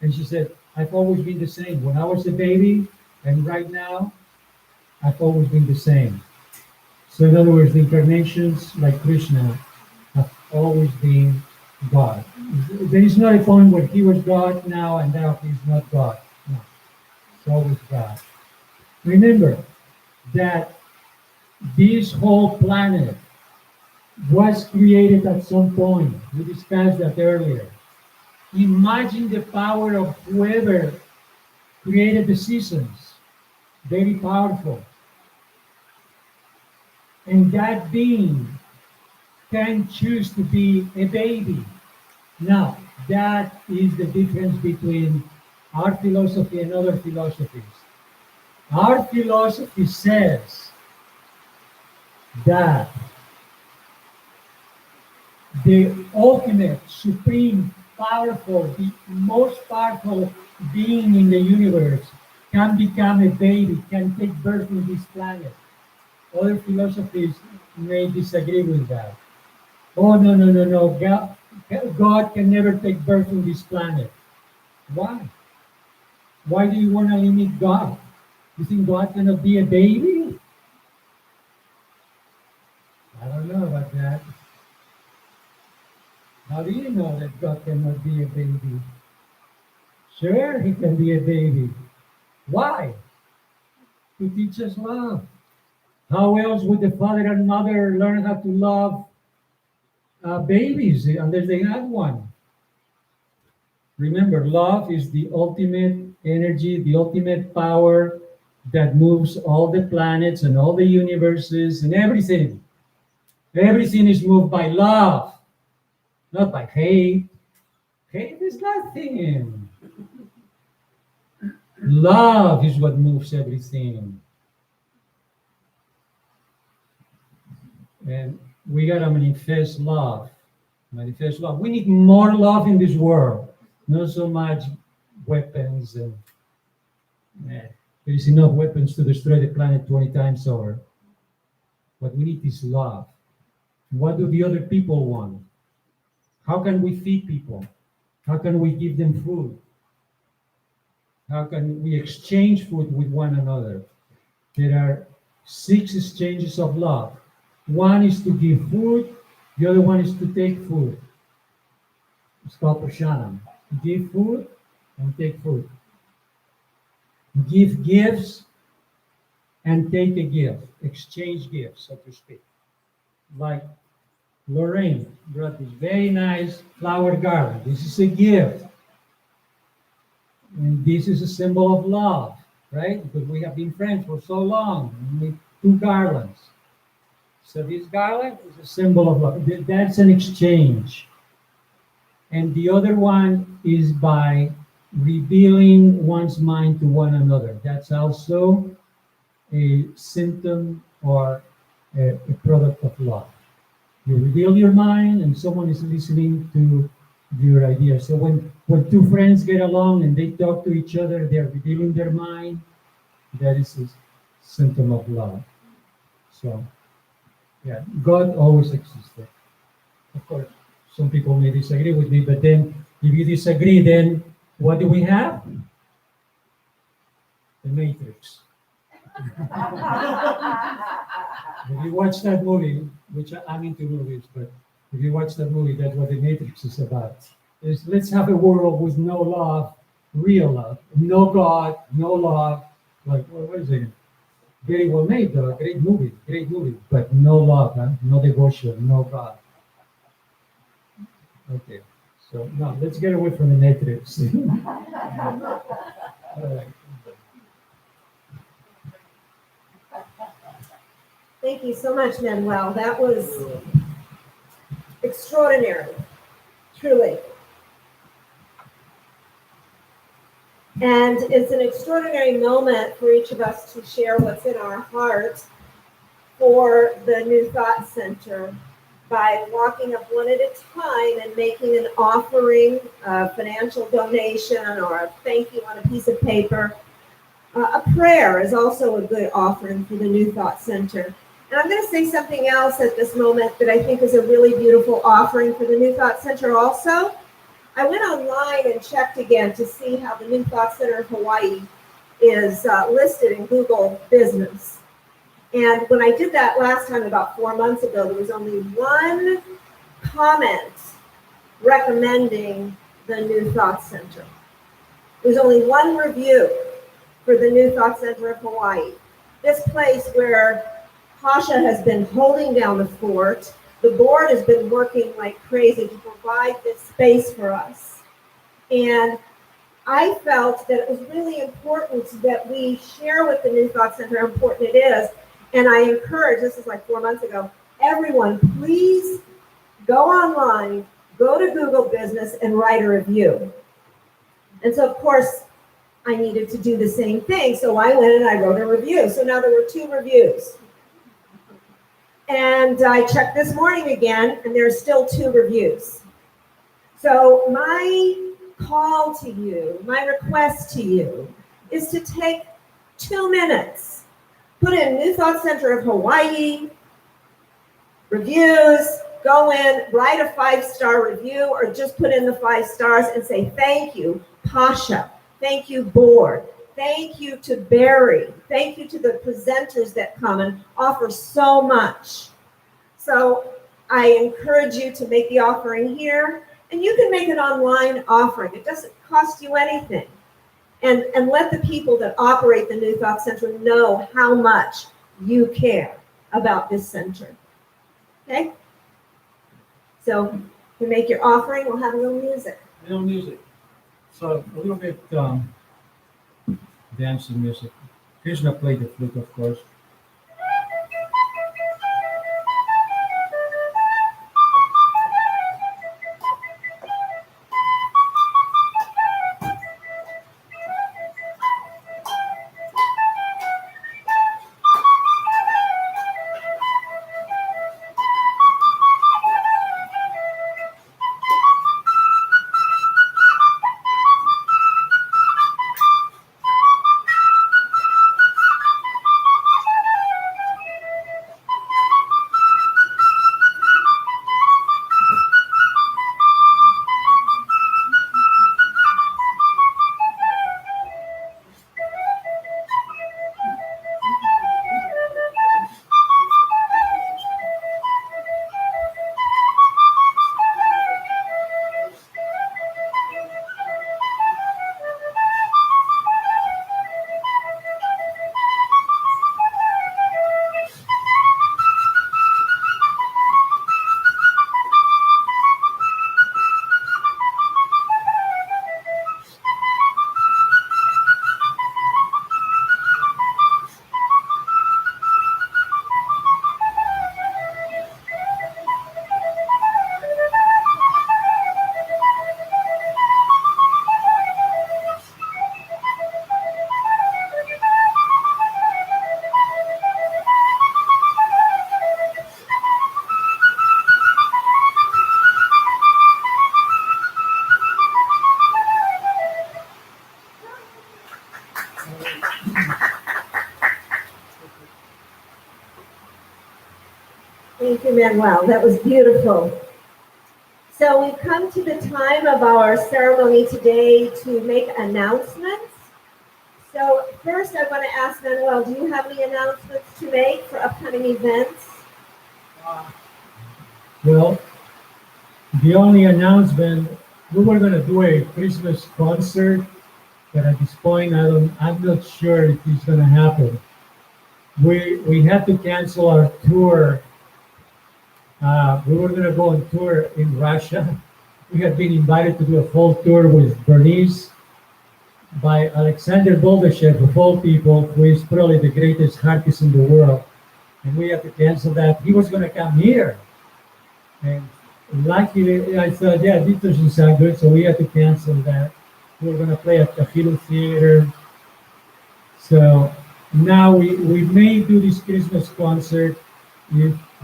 And she said, I've always been the same. When I was a baby and right now, I've always been the same. So in other words, the incarnations like Krishna have always been God. There is not a point where he was God now and now he's not God. No, it's always God. Remember that this whole planet was created at some point. We discussed that earlier. Imagine the power of whoever created the seasons. Very powerful. And that being can choose to be a baby. Now, that is the difference between our philosophy and other philosophies. Our philosophy says that the ultimate, supreme, powerful, the most powerful being in the universe can become a baby, can take birth in this planet. Other philosophies may disagree with that. Oh, no. God can never take birth in this planet. Why? Why do you want to limit God? You think God cannot be a baby? I don't know about that. How do you know that God cannot be a baby? Sure, he can be a baby. Why? To teach us love. How else would the father and mother learn how to love babies unless they had one? Remember, love is the ultimate energy, the ultimate power that moves all the planets and all the universes and everything. Everything is moved by love, not by hate. Hate is nothing. Love is what moves everything. And we gotta manifest love. Manifest love. We need more love in this world, not so much weapons and there is enough weapons to destroy the planet 20 times over. What we need is love. What do the other people want? How can we feed people? How can we give them food? How can we exchange food with one another? There are 6 exchanges of love. One is to give food, the other one is to take food. It's called Prashanam. Give food and take food. Give gifts and take a gift. Exchange gifts, so to speak. Like Lorraine brought this very nice flower garland. This is a gift. And this is a symbol of love, right? Because we have been friends for so long. We need 2 garlands. So this garland is a symbol of love. That's an exchange. And the other one is by revealing one's mind to one another. That's also a symptom or a product of love. You reveal your mind and someone is listening to your ideas. So when 2 friends get along and they talk to each other, they're revealing their mind. That is a symptom of love. So, yeah, God always existed. Of course, some people may disagree with me, but then if you disagree, then what do we have? The Matrix. If you watch that movie, which I'm into movies, but if you watch that movie, that's what the Matrix is about. Is let's have a world with no love, real love, no God, no love. Like, well, wait a second. Very well made, though. Great movie, but no love, huh? No devotion, no God. Okay, so now let's get away from the Matrix. All right. Thank you so much, Manuel. That was extraordinary, truly. And it's an extraordinary moment for each of us to share what's in our heart for the New Thought Center by walking up one at a time and making an offering, a financial donation, or a thank you on a piece of paper. A prayer is also a good offering for the New Thought Center. And I'm going to say something else at this moment that I think is a really beautiful offering for the New Thought Center also. I went online and checked again to see how the New Thought Center of Hawaii is listed in Google Business. And when I did that last time, about 4 months ago, there was only one comment recommending the New Thought Center. There's only one review for the New Thought Center of Hawaii. This place where Pasha has been holding down the fort. The board has been working like crazy to provide this space for us. And I felt that it was really important that we share with the New Thought Center how important it is. And I encourage, this is like 4 months ago, everyone, please go online, go to Google Business and write a review. And so, of course, I needed to do the same thing. So I went and I wrote a review. So now there were 2 reviews. And I checked this morning again, and there are still 2 reviews. So my call to you, my request to you, is to take 2 minutes, put in New Thought Center of Hawaii, reviews, go in, write a 5-star review, or just put in the 5 stars and say, thank you, Pasha, thank you, board. Thank you to Barry. Thank you to the presenters that come and offer so much. So I encourage you to make the offering here, and you can make an online offering. It doesn't cost you anything. And let the people that operate the New Thought Center know how much you care about this center. Okay? So you make your offering, we'll have a little music. Little music. So a little bit dancing music. Krishna played the flute, of course. Thank you, Manuel. That was beautiful. So we've come to the time of our ceremony today to make announcements. So first I want to ask Manuel, do you have any announcements to make for upcoming events? Well, the only announcement, we were going to do a Christmas concert, but at this point, I'm not sure if it's going to happen. We had to cancel our tour. We were going to go on tour in Russia. We had been invited to do a full tour with Bernice by Alexander Boldashev, of all people, who is probably the greatest harpist in the world. And we had to cancel that. He was going to come here. And luckily, I thought, yeah, this doesn't sound good, so we had to cancel that. We were going to play at Cathedral Theater. So now we may do this Christmas concert,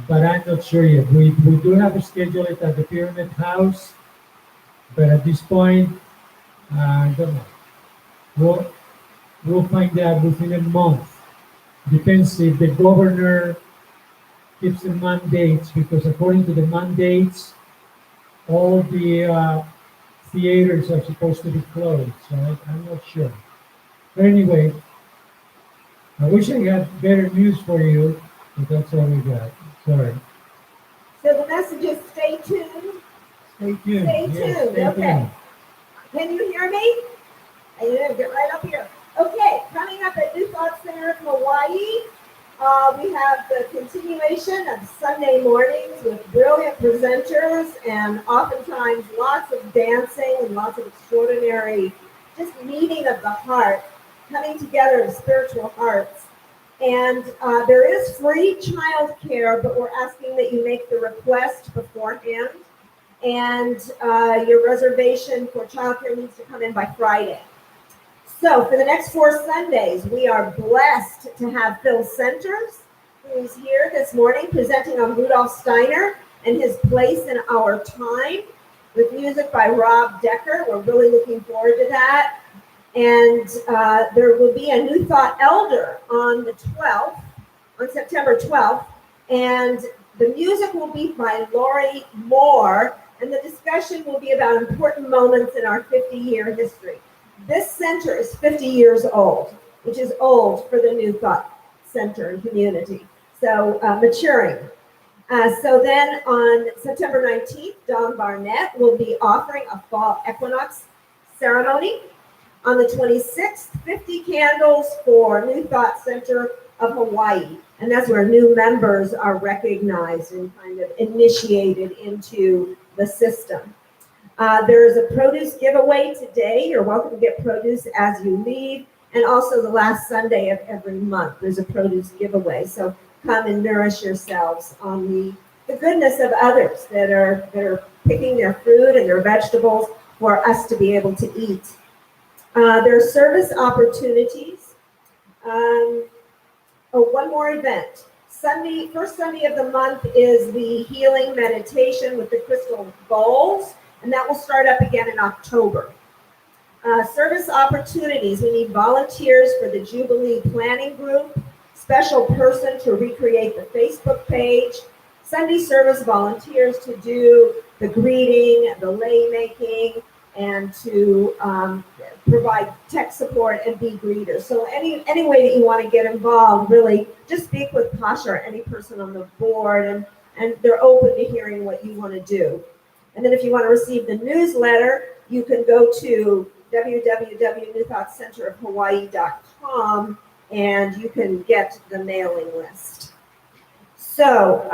but I'm not sure yet. We do have to schedule it at the Pyramid House, but at this point, I don't know. We'll find out within a month. Depends if the governor gives the mandates, because according to the mandates, all the theaters are supposed to be closed. So I'm not sure. But anyway, I wish I had better news for you, but that's all we got. Sorry. So the message is stay tuned. Stay tuned. Stay Yes, tuned, stay okay. tuned. Can you hear me? I didn't get right up here. Okay, coming up at New Thought Center of Hawaii, we have the continuation of Sunday mornings with brilliant presenters and oftentimes lots of dancing and lots of extraordinary just meeting of the heart, coming together of spiritual hearts. And there is free childcare, but we're asking that you make the request beforehand. And your reservation for childcare needs to come in by Friday. So for the next 4 Sundays, we are blessed to have Phil Centers, who's here this morning presenting on Rudolf Steiner and his place in our time with music by Rob Decker. We're really looking forward to that. And there will be a New Thought Elder on the 12th, on September 12th. And the music will be by Lori Moore, and the discussion will be about important moments in our 50-year history. This center is 50 years old, which is old for the New Thought Center and community. So maturing. So then on September 19th, Don Barnett will be offering a fall equinox ceremony. On the 26th, 50 candles for New Thought Center of Hawaii. And that's where new members are recognized and kind of initiated into the system. There is a produce giveaway today. You're welcome to get produce as you leave. And also the last Sunday of every month, there's a produce giveaway. So come and nourish yourselves on the goodness of others that are picking their fruit and their vegetables for us to be able to eat. There are service opportunities. One more event. First Sunday of the month is the healing meditation with the crystal bowls, and that will start up again in October. Service opportunities. We need volunteers for the Jubilee Planning Group, special person to recreate the Facebook page, Sunday service volunteers to do the greeting, the lay making, and to provide tech support and be greeters. So any way that you want to get involved, really just speak with Pasha or any person on the board, and they're open to hearing what you want to do. And then if you want to receive the newsletter, you can go to www.newthoughtcenterofhawaii.com and you can get the mailing list. So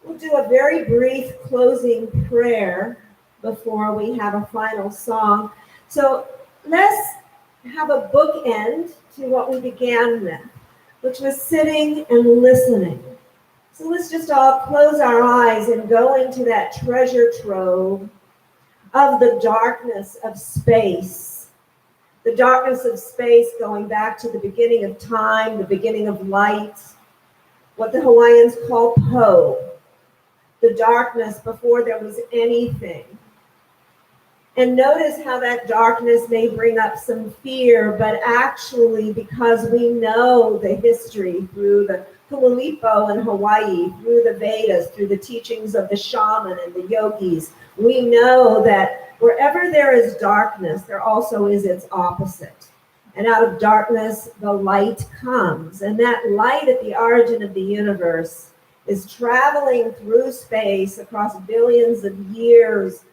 we'll do a very brief closing prayer before we have a final song. So let's have a bookend to what we began with, which was sitting and listening. So let's just all close our eyes and go into that treasure trove of the darkness of space. The darkness of space going back to the beginning of time, the beginning of light, what the Hawaiians call Po, the darkness before there was anything. And notice how that darkness may bring up some fear, but actually, because we know the history through the Kumulipo in Hawaii, through the Vedas, through the teachings of the shaman and the yogis, we know that wherever there is darkness, there also is its opposite. And out of darkness, the light comes. And that light at the origin of the universe is traveling through space across billions of years,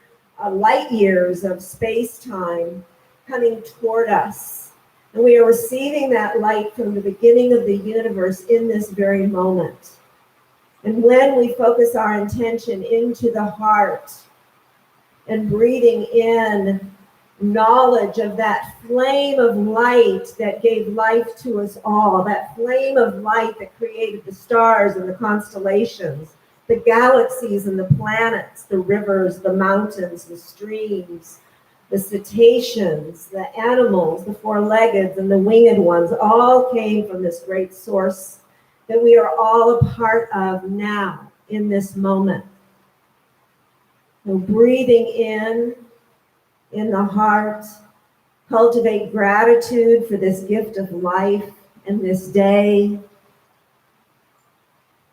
light years of space-time, coming toward us. And we are receiving that light from the beginning of the universe in this very moment. And when we focus our intention into the heart and breathing in knowledge of that flame of light that gave life to us all, that flame of light that created the stars and the constellations, the galaxies and the planets, the rivers, the mountains, the streams, the cetaceans, the animals, the four-legged and the winged ones, all came from this great source that we are all a part of now in this moment. So breathing in the heart, cultivate gratitude for this gift of life and this day.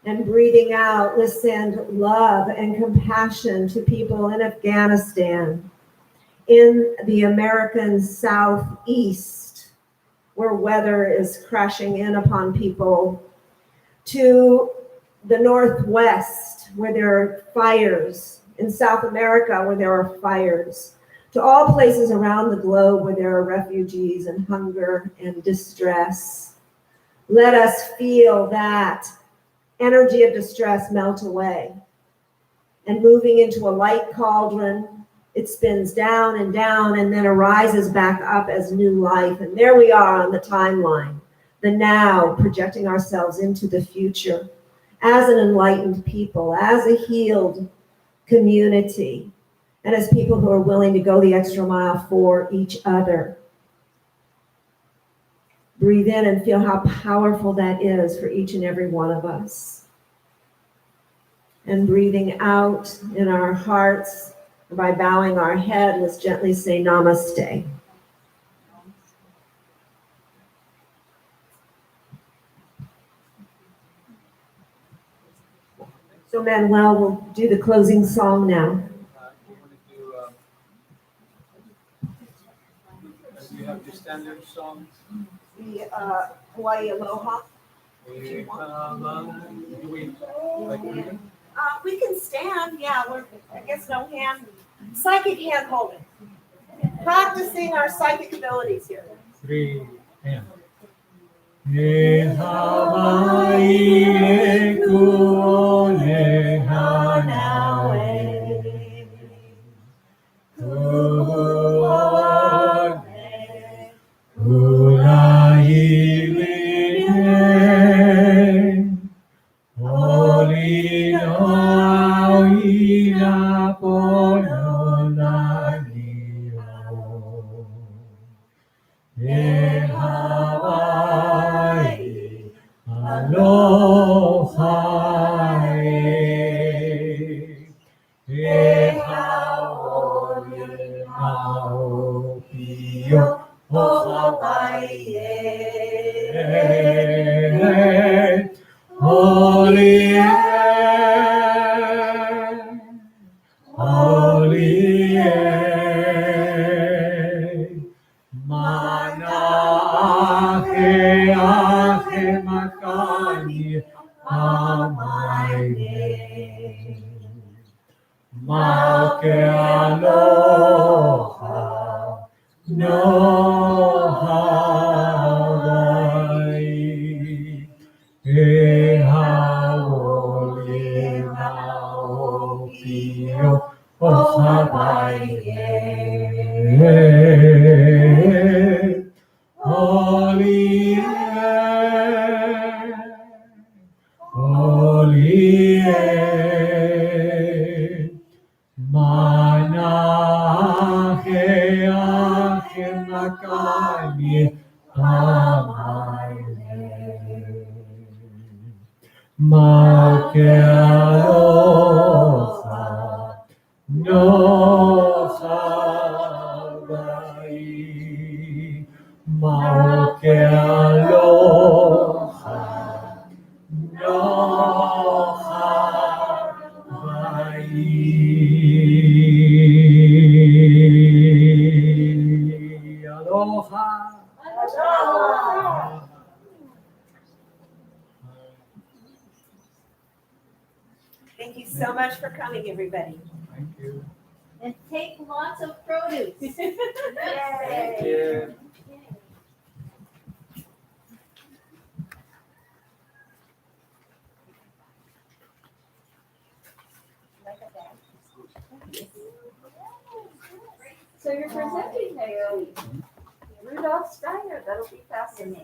And breathing out, let's send love and compassion to people in Afghanistan, in the American Southeast, where weather is crashing in upon people, to the Northwest, where there are fires, in South America, where there are fires, to all places around the globe where there are refugees and hunger and distress. Let us feel that energy of distress melt away. And moving into a light cauldron, it spins down and then arises back up as new life. And there we are on the timeline, the now, projecting ourselves into the future as an enlightened people, as a healed community, and as people who are willing to go the extra mile for each other. Breathe in and feel how powerful that is for each and every one of us. And breathing out in our hearts, by bowing our head, let's gently say namaste. So Manuel will do the closing song now. Do you have the standard songs? The Hawaii Aloha. We We can stand, yeah, I guess no hand, psychic hand holding. Practicing our psychic abilities here. 3 and. E Hawaii e kuone hanae. Kuone ulahiwine. Oli no ina pono nanio. E Hawaii, aloha e haole maopio o Hawaii Holy Holy Mana ahe makani amaine. Mauke aloha no Hawaii. E haole maopio o Hawaii. Holy Holy Mana ahe makani amaine. Mauke aloha no Hawaii. Aloha. Thank you so much for coming, everybody. Thank you. And take lots of produce. Thank you. So you're presenting next week. Rudolph Steiner, that'll be fascinating.